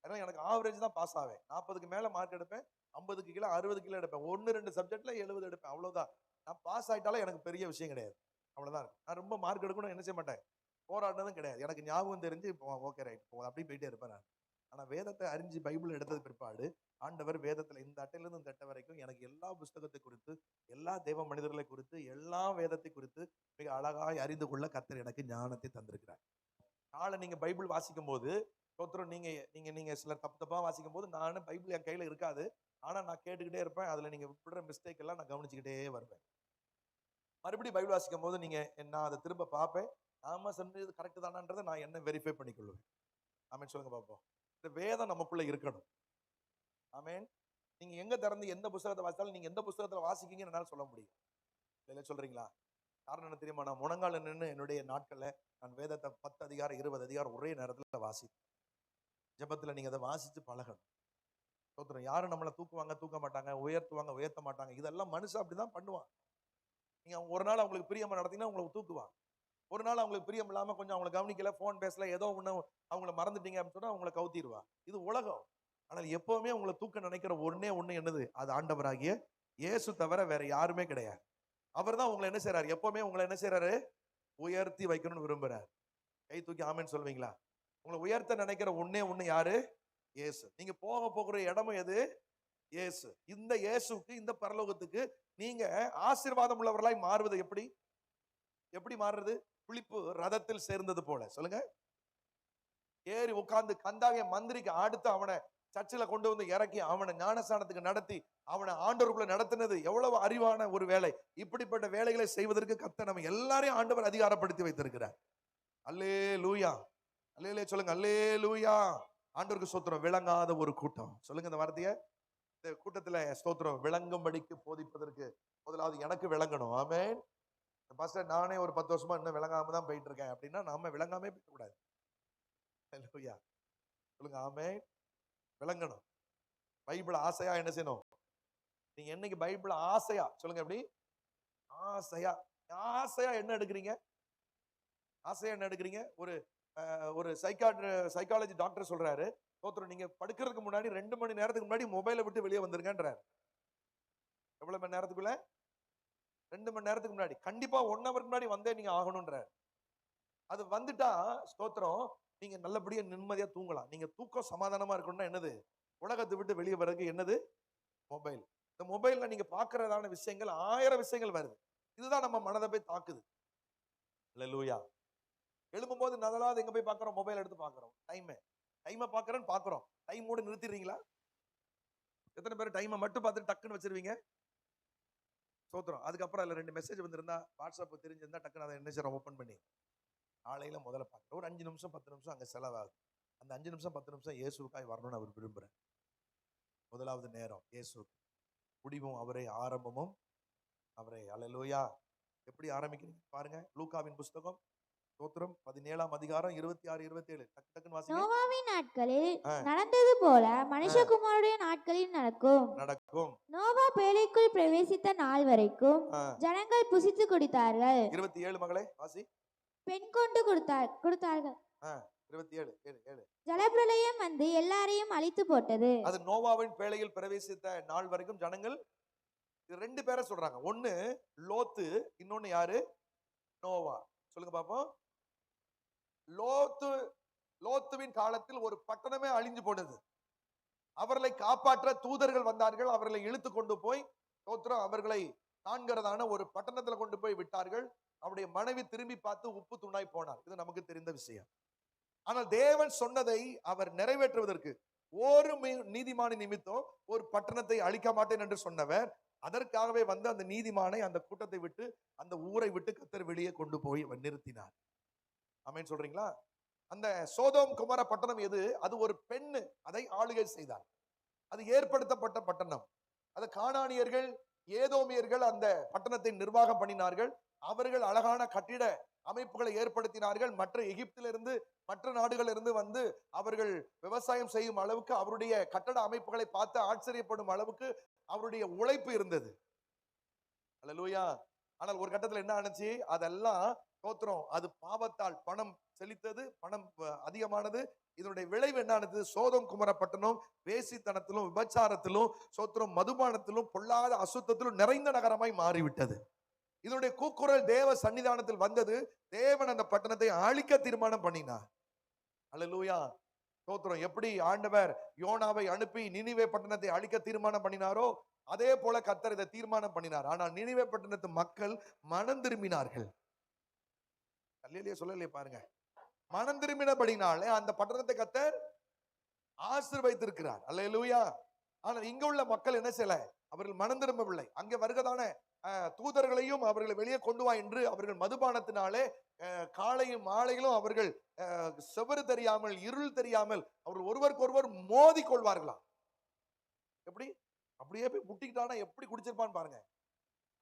அதனால எனக்கு ஆவரேஜ் தான் பாஸ் ஆவேன். 40க்கு மேல மார்க் எடுப்பேன், 50க்கு கீழே 60 கிலோ எடுப்பேன், 1-2 சப்ஜெக்ட்ல 70 எடுப்பேன், அவ்வளவுதான். நான் பாஸ் ஆயிட்டாலும் எனக்கு பெரிய விஷயம் கிடையாது, அவ்வளவுதான். நான் ரொம்ப மார்க் எடுக்கணும் என்ன செய்ய மாட்டேன், போராடினதும் கிடையாது. எனக்கு ஞாபகம் தெரிஞ்சு ஓகே ரைட் அப்படி போயிட்டே இருப்பேன் நான். ஆனா வேதத்தை அறிஞ்சு பைபிள் எடுத்தது பிற்பாடு ஆண்டவர் வேதத்துல இந்த அட்டையிலிருந்து இந்த அட்டை வரைக்கும் எனக்கு எல்லா புஸ்தகத்தை குறித்து, எல்லா தேவ மனிதர்களை குறித்து, எல்லா வேதத்தை குறித்து மிக அழகாய் அறிந்து கொள்ள கர்த்தர் எனக்கு ஞானத்தை தந்திருக்கிறார். நாளை நீங்க பைபிள் வாசிக்கும் போது ஸ்தோத்திரம், நீங்க நீங்க நீங்க சிலர் தப்பு தப்பா வாசிக்கும் போது நானும் பைபிள் என் கையில இருக்காது, ஆனா நான் கேட்டுக்கிட்டே இருப்பேன். அதுல நீங்க விடுற மிஸ்டேக் எல்லாம் நான் கவனிச்சுக்கிட்டே வருவேன். மறுபடியும் பைபிள் வாசிக்கும் போது நீங்க நான் அதை திரும்ப பார்ப்பேன். ஆமா சொன்னது கரெக்ட் தானான்றதை நான் என்ன வெரிஃபை பண்ணிக்கொள்வேன். ஆமென் சொல்லுங்க பாப்போம். இந்த வேதம் நமக்குள்ள இருக்கணும். ஆமென். நீங்க எங்க திறந்து எந்த புத்தகத்தை வாசித்தாலும் நீங்க எந்த புத்தகத்துல வாசிக்கீங்கன்னு என்னால சொல்ல முடியும். இல்ல சொல்றீங்களா? காரணம் என்ன தெரியுமா? நான் முழங்கால நின்று என்னுடைய நாட்கள்ல நான் வேதத்தை 10 அதிகாரம் 20 அதிகாரம் ஒரே நேரத்துல வாசிப்பேன். ஜெபத்துல நீங்க அதை வாசிச்சு பழகணும். ஸ்தோத்திரம். யாரும் நம்மளை தூக்குவாங்க, தூக்க மாட்டாங்க, உயர்த்துவாங்க, உயர்த்த மாட்டாங்க. இதெல்லாம் மனுஷன் அப்படிதான் பண்ணுவான். நீங்க ஒரு நாள் அவங்களுக்கு பிரியமா நடத்தீங்கன்னா உங்களுக்கு தூக்குவான். ஒரு நாள் அவங்களுக்கு பிரியம் இல்லாம கொஞ்சம் அவங்களை கவனிக்கல, போன் பேசல, ஏதோ ஒண்ணு அவங்கள மறந்துட்டீங்க அப்படின்னு சொன்னா அவங்களை கவுத்திடுவா. இது உலகம். ஆனால் எப்பவுமே உங்களை தூக்க நினைக்கிற ஒண்ணே ஒண்ணு என்னது? அது ஆண்டவராகிய இயேசு தவிர வேற யாருமே கிடையாது. அவர் தான் உங்களை என்ன செய்யறாரு? எப்பவுமே உங்களை என்ன செய்யறாரு? உயர்த்தி வைக்கணும்னு விரும்புறாரு. கை தூக்கி ஆமென்னு சொல்வீங்களா? உங்களை உயர்த்த நினைக்கிற ஒண்ணே ஒண்ணு யாரு? இயேசு. நீங்க போகிற இடமும் எது? இயேசு. இந்த இயேசுக்கு, இந்த பரலோகத்துக்கு நீங்க ஆசீர்வாதம் உள்ளவர்களாய் மாறுவது எப்படி? எப்படி மாறுறது? பிலிப்பு ரதத்தில் சேர்ந்தது போல. சொல்லுங்க. ஏறி உட்கார்ந்து கந்தாகிய மந்திரிக்கு அடுத்து அவனை சர்ச்சில் கொண்டு வந்து இறக்கி அவனை ஞானஸ்தானத்துக்கு நடத்தி அவனை ஆண்டவருக்குள்ள நடத்தினது எவ்வளவு அறிவான ஒரு வேலை. இப்படிப்பட்ட வேலைகளை செய்வதற்கு கர்த்தர் நம்ம எல்லாரையும் ஆண்டவர் அதிகாரப்படுத்தி வைத்திருக்கிறார். அல்லேலூயா, அல்லேலூயா சொல்லுங்க. அல்லேலூயா. ஆண்டவருக்கு ஸ்தோத்திரம். விளங்காத ஒரு கூட்டம். சொல்லுங்க இந்த வார்த்தையை. இந்த கூட்டத்துல ஸ்தோத்திரம் விளங்கும்படிக்கு போதிப்பதற்கு முதலாவது எனக்கு விளங்கணும். ஆமென். பாஸ்டர் நானே ஒரு 10 வருஷமா இன்னும் விளங்காம தான் போயிட்டு இருக்கேன் அப்படின்னா நாம விளங்காமே போயிட கூடாது. அல்லேலூயா சொல்லுங்க. ஆமென். விளங்கணும். பைபிள் ஆசையா என்ன செய்யணும்? நீங்க என்னைக்கு பைபிள் ஆசையா சொல்லுங்க. எப்படி ஆசையா? ஆசையா என்ன எடுக்கிறீங்க? ஆசையா என்ன எடுக்கிறீங்க? ஒரு சைக்காலஜி டாக்டர் சொல்றாரு, ஸ்தோத்திரம், நீங்க படுக்கிறதுக்கு முன்னாடி 2 மணி நேரத்துக்கு முன்னாடி மொபைலை விட்டு வெளியே வந்துருங்கன்றார். எவ்வளவு மணி நேரத்துக்குள்ள? 2 மணி நேரத்துக்கு முன்னாடி. கண்டிப்பா 1 ஹவருக்கு முன்னாடி வந்தே நீங்க ஆகணும்ன்றார். அது வந்துட்டா ஸ்தோத்திரம் நீங்க நல்லபடியா நிம்மதியா தூங்கலாம். நீங்க தூக்கம் சமாதானமா இருக்கணும்னா என்னது? உலகத்தை விட்டு வெளியே வர்றதுக்கு என்னது? மொபைல். இந்த மொபைல்ல நீங்க பாக்குறதான விஷயங்கள் 1000 விஷயங்கள் வருது. இதுதான் நம்ம மனதை போய் தாக்குது. அல்லேலூயா. எழும்பும்போது முதலாவது எங்க போய் பாக்குறோம்? மொபைல் எடுத்து பாக்குறோம். டைமை பாக்குறேன்னு பாக்குறோம். டைமோட நிறுத்திடுறீங்களா? எத்தனை பேர் டைமை மட்டும் பார்த்துட்டு டக்குன்னு வச்சிருவீங்க? ஸ்தோத்திரம். அதுக்கப்புறம் அதுல 2 மெசேஜ் வந்திருந்தா, வாட்ஸ்அப் தெரிஞ்சிருந்தா டக்குன்னு அதை என்ன செய்யறோம்? ஓப்பன் பண்ணி காலையில முதல்ல பார்க்குறோம். ஒரு 5 நிமிஷம் 10 நிமிஷம் அங்க செலவாகுது. அந்த 5 நிமிஷம் 10 நிமிஷம் இயேசுக்காய் வரணும்னு அவர் விரும்புறார். முதலாவது நேரம் இயேசுக்கு. முடிவும் அவரே, ஆரம்பமும் அவரே. அல்லேலூயா. எப்படி ஆரம்பிக்கிறீங்க பாருங்க. லூக்காவின் புஸ்தகம் ஸ்தோத்திரம் 17ஆம் அதிகாரம் 26 27 டக்கு டக்குன்னு வாசிங்க. நோவாவின் நாட்களில் நடந்தது போல மனுஷகுமாரனுடைய நாட்களில் நடக்கும். நோவா பேழைக்குள் பிரவேசித்த நாள் வரைக்கும் ஜனங்கள் புசித்து குடித்தார்கள். 27 மகளே வாசி. பெண் கொண்டு கொடுத்தார்கள். 27 ஜலப்பிரளயம் வந்து எல்லாரையும் அழித்து போட்டது. அது நோவாவின் பேழையில் பிரவேசித்த நாள் வரைக்கும் ஜனங்கள் 2 பேரை சொல்றாங்க. ஒன்னு லோத்து, இன்னொன்னு யாரு? நோவா. சொல்லுங்க பாப்போம். லோத்துவின் காலத்தில் ஒரு பட்டணமே அழிஞ்சு போனது. அவர்களை காப்பாற்ற தூதர்கள் வந்தார்கள். அவர்களை இழுத்து கொண்டு போய் அவர்களை காண்கிறதான ஒரு பட்டணத்துல கொண்டு போய் விட்டார்கள். அவருடைய மனைவி திரும்பி பார்த்து உப்பு துண்டாய் போனார். இது நமக்கு தெரிந்த விஷயம். ஆனால் தேவன் சொன்னதை அவர் நிறைவேற்றுவதற்கு ஒரு நீதிமான நிமித்தம் ஒரு பட்டணத்தை அழிக்க மாட்டேன் என்று சொன்னவர் அதற்காகவே வந்து அந்த நீதிமானை அந்த கூட்டத்தை விட்டு அந்த ஊரை விட்டு கர்த்தர் வெளியே கொண்டு போய் நிறுத்தினார். ஆமென் சொல்றீங்களா? அந்த சோதோம் குமார பட்டணம் எது? அது ஒரு பெண்ணு அதை ஆளுகை செய்தார். அது ஏற்படுத்தப்பட்ட பட்டணம். அது கானானியர்கள், ஏதோமியர்கள் அந்த பட்டணத்தை நிர்வாகம் பண்ணினார்கள். அவர்கள் அழகான கட்டிட அமைப்புகளை ஏற்படுத்தினார்கள். மற்ற எகிப்திலிருந்து மற்ற நாடுகளிலிருந்து வந்து அவர்கள் விவசாயம் செய்யும் அளவுக்கு அவருடைய கட்டட அமைப்புகளை பார்த்து ஆச்சரியப்படும் அளவுக்கு அவருடைய உழைப்பு இருந்தது. அல்லேலூயா. ஆனால் ஒரு கட்டத்தில் என்ன ஆச்சு? அதெல்லாம் ஸ்தோத்திரம், அது பாவத்தால் பணம் செலுத்தது, பணம் அதிகமானது. இதனுடைய விளைவு என்ன ஆனது? சோதோம் குமார பட்டணம் வேசித்தனத்திலும் விபச்சாரத்திலும் ஸ்தோத்திரம் மதுபானத்திலும் பொல்லாத அசுத்தத்திலும் நிறைந்த நகரமாய் மாறிவிட்டது. இதனுடைய கூக்குரல் தேவ சன்னிதானத்தில் வந்தது. தேவன் அந்த பட்டணத்தை அழிக்க தீர்மானம் பண்ணினார். அல்லேலூயா. ஸ்தோத்திரம். எப்படி ஆண்டவர் யோனாவை அனுப்பி நினிவே பட்டணத்தை அழிக்க தீர்மானம் பண்ணினாரோ அதே போல கர்த்தர் இதை தீர்மானம் பண்ணினார். ஆனால் நினிவே பட்டணத்து மக்கள் மனம் திரும்பினார்கள். அல்லேலூயா சொல்லலையே பாருங்க. மனம் திரும்பினபடினாலே அந்த பட்டணத்தை கர்த்தர் ஆசீர்வதித்திருக்கிறார். அல்லேலூயா. ஆனால் இங்க உள்ள மக்கள் என்ன செய்யல? அவர்கள் மனம் திரும்பவில்லை. அங்கே வருகிறதான தூதர்களையும் அவர்களை வெளியே கொண்டு வா என்று அவர்கள் மதுபானத்தினாலே காலையும் மாலையிலும் அவர்கள் செவரு தெரியாமல் இருள் தெரியாமல் அவர்கள் ஒருவருக்கு ஒருவர் மோதி கொள்வார்களாம். எப்படி? அப்படியே போய் முட்டிக்கிட்டானா எப்படி குடிச்சிருப்பான்னு பாருங்க.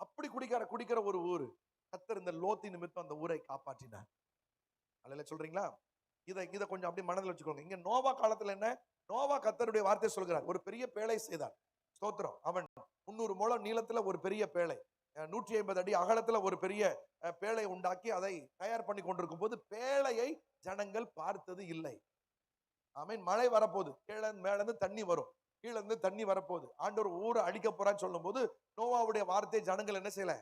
அப்படி குடிக்கிற ஒரு ஊரு. கர்த்தர் இந்த லோத்தி நிமித்தம் அந்த ஊரை காப்பாற்றினார். அல்லேலூயா சொல்றீங்களா? இதை கொஞ்சம் அப்படி மனதில் வச்சுக்கோங்க. இங்க நோவா காலத்துல என்ன? நோவா கர்த்தருடைய வார்த்தை சொல்கிறார். ஒரு பெரிய பேழை செய்தார். ஸ்தோத்திரம். அவன் 300 முழம் நீளத்துல ஒரு பெரிய பேழை, 150 அடி அகலத்துல ஒரு பெரிய பேழை உண்டாக்கி அதை தயார் பண்ணி கொண்டிருக்கும் போது பேழையை ஜனங்கள் பார்த்தது இல்லை. ஆமென். மழை வரப்போகுது, கீழே மேல இருந்து தண்ணி வரும், கீழே இருந்து தண்ணி வரப்போகுது, ஆண்டவர் ஊரை அடிக்க போறான்னு சொல்லும் போது நோவாவுடைய வார்த்தை ஜனங்கள் என்ன செய்யல?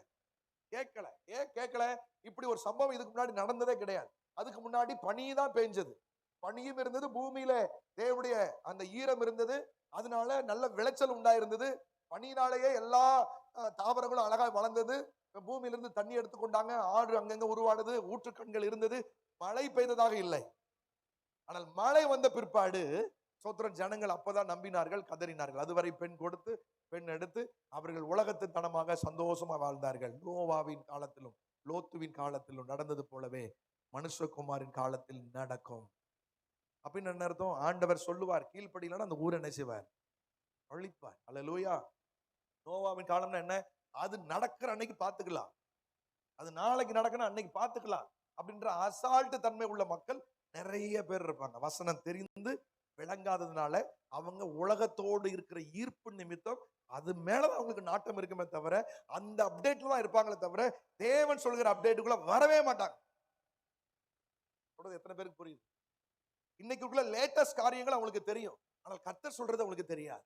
கேட்கல. ஏன் கேட்கல? இப்படி ஒரு சம்பவம் இதுக்கு முன்னாடி நடந்ததே கிடையாது. அதுக்கு முன்னாடி பனி தான் பெஞ்சது, பனியும் இருந்தது, பூமியில தேவனுடைய அந்த ஈரம் இருந்தது, அதனால நல்ல விளைச்சல் உண்டாயிருந்தது. பனியினாலேயே எல்லா தாவரங்களும் அழகாய் வளர்ந்தது. பூமியிலிருந்து தண்ணி எடுத்துக்கொண்டாங்க, ஆறு அங்கங்க உருவானது, ஊற்றுக்கண்கள் இருந்தது. மழை பெய்ததாக இல்லை. ஆனால் மழை வந்த பிற்பாடு சோத்திரம் ஜனங்கள் அப்பதான் நம்பினார்கள், கதறினார்கள். அதுவரை பெண் கொடுத்து பெண் எடுத்து அவர்கள் உலகத்து தனமாக சந்தோஷமா வாழ்ந்தார்கள். நோவாவின் காலத்திலும் லோத்துவின் காலத்திலும் நடந்தது போலவே மனுஷகுமாரின் காலத்தில் நடக்கும். அப்படின்னு என்ன அர்த்தம்? ஆண்டவர் சொல்லுவார், கீழ்ப்படியலன்னா அந்த ஊரை என்ன செய்வார்? அழிப்பார். அல்லேலூயா. நோவாவின் காலம்னா என்ன? அது நடக்கிற அன்னைக்கு பார்த்துக்கலாம், அது நாளைக்கு நடக்கணும் அன்னைக்கு பார்த்துக்கலாம் அப்படின்ற அசால்ட்டு தன்மை உள்ள மக்கள் நிறைய பேர் இருப்பாங்க. வசனம் தெரிந்து விளங்காததுனால அவங்க உலகத்தோடு இருக்கிற ஈர்ப்பு நிமித்தம் அது மேலதான் அவங்களுக்கு நாட்டம் இருக்குமே தவிர அந்த அப்டேட்ல தான் இருப்பாங்களே தவிர தேவன் சொல்கிற அப்டேட்டுக்குள்ள வரவே மாட்டாங்க. எத்தனை பேருக்கு புரியுது? இன்னைக்குள்ள லேட்டஸ்ட் காரியங்கள் அவங்களுக்கு தெரியும், ஆனால் கர்த்தர் சொல்றது அவங்களுக்கு தெரியாது.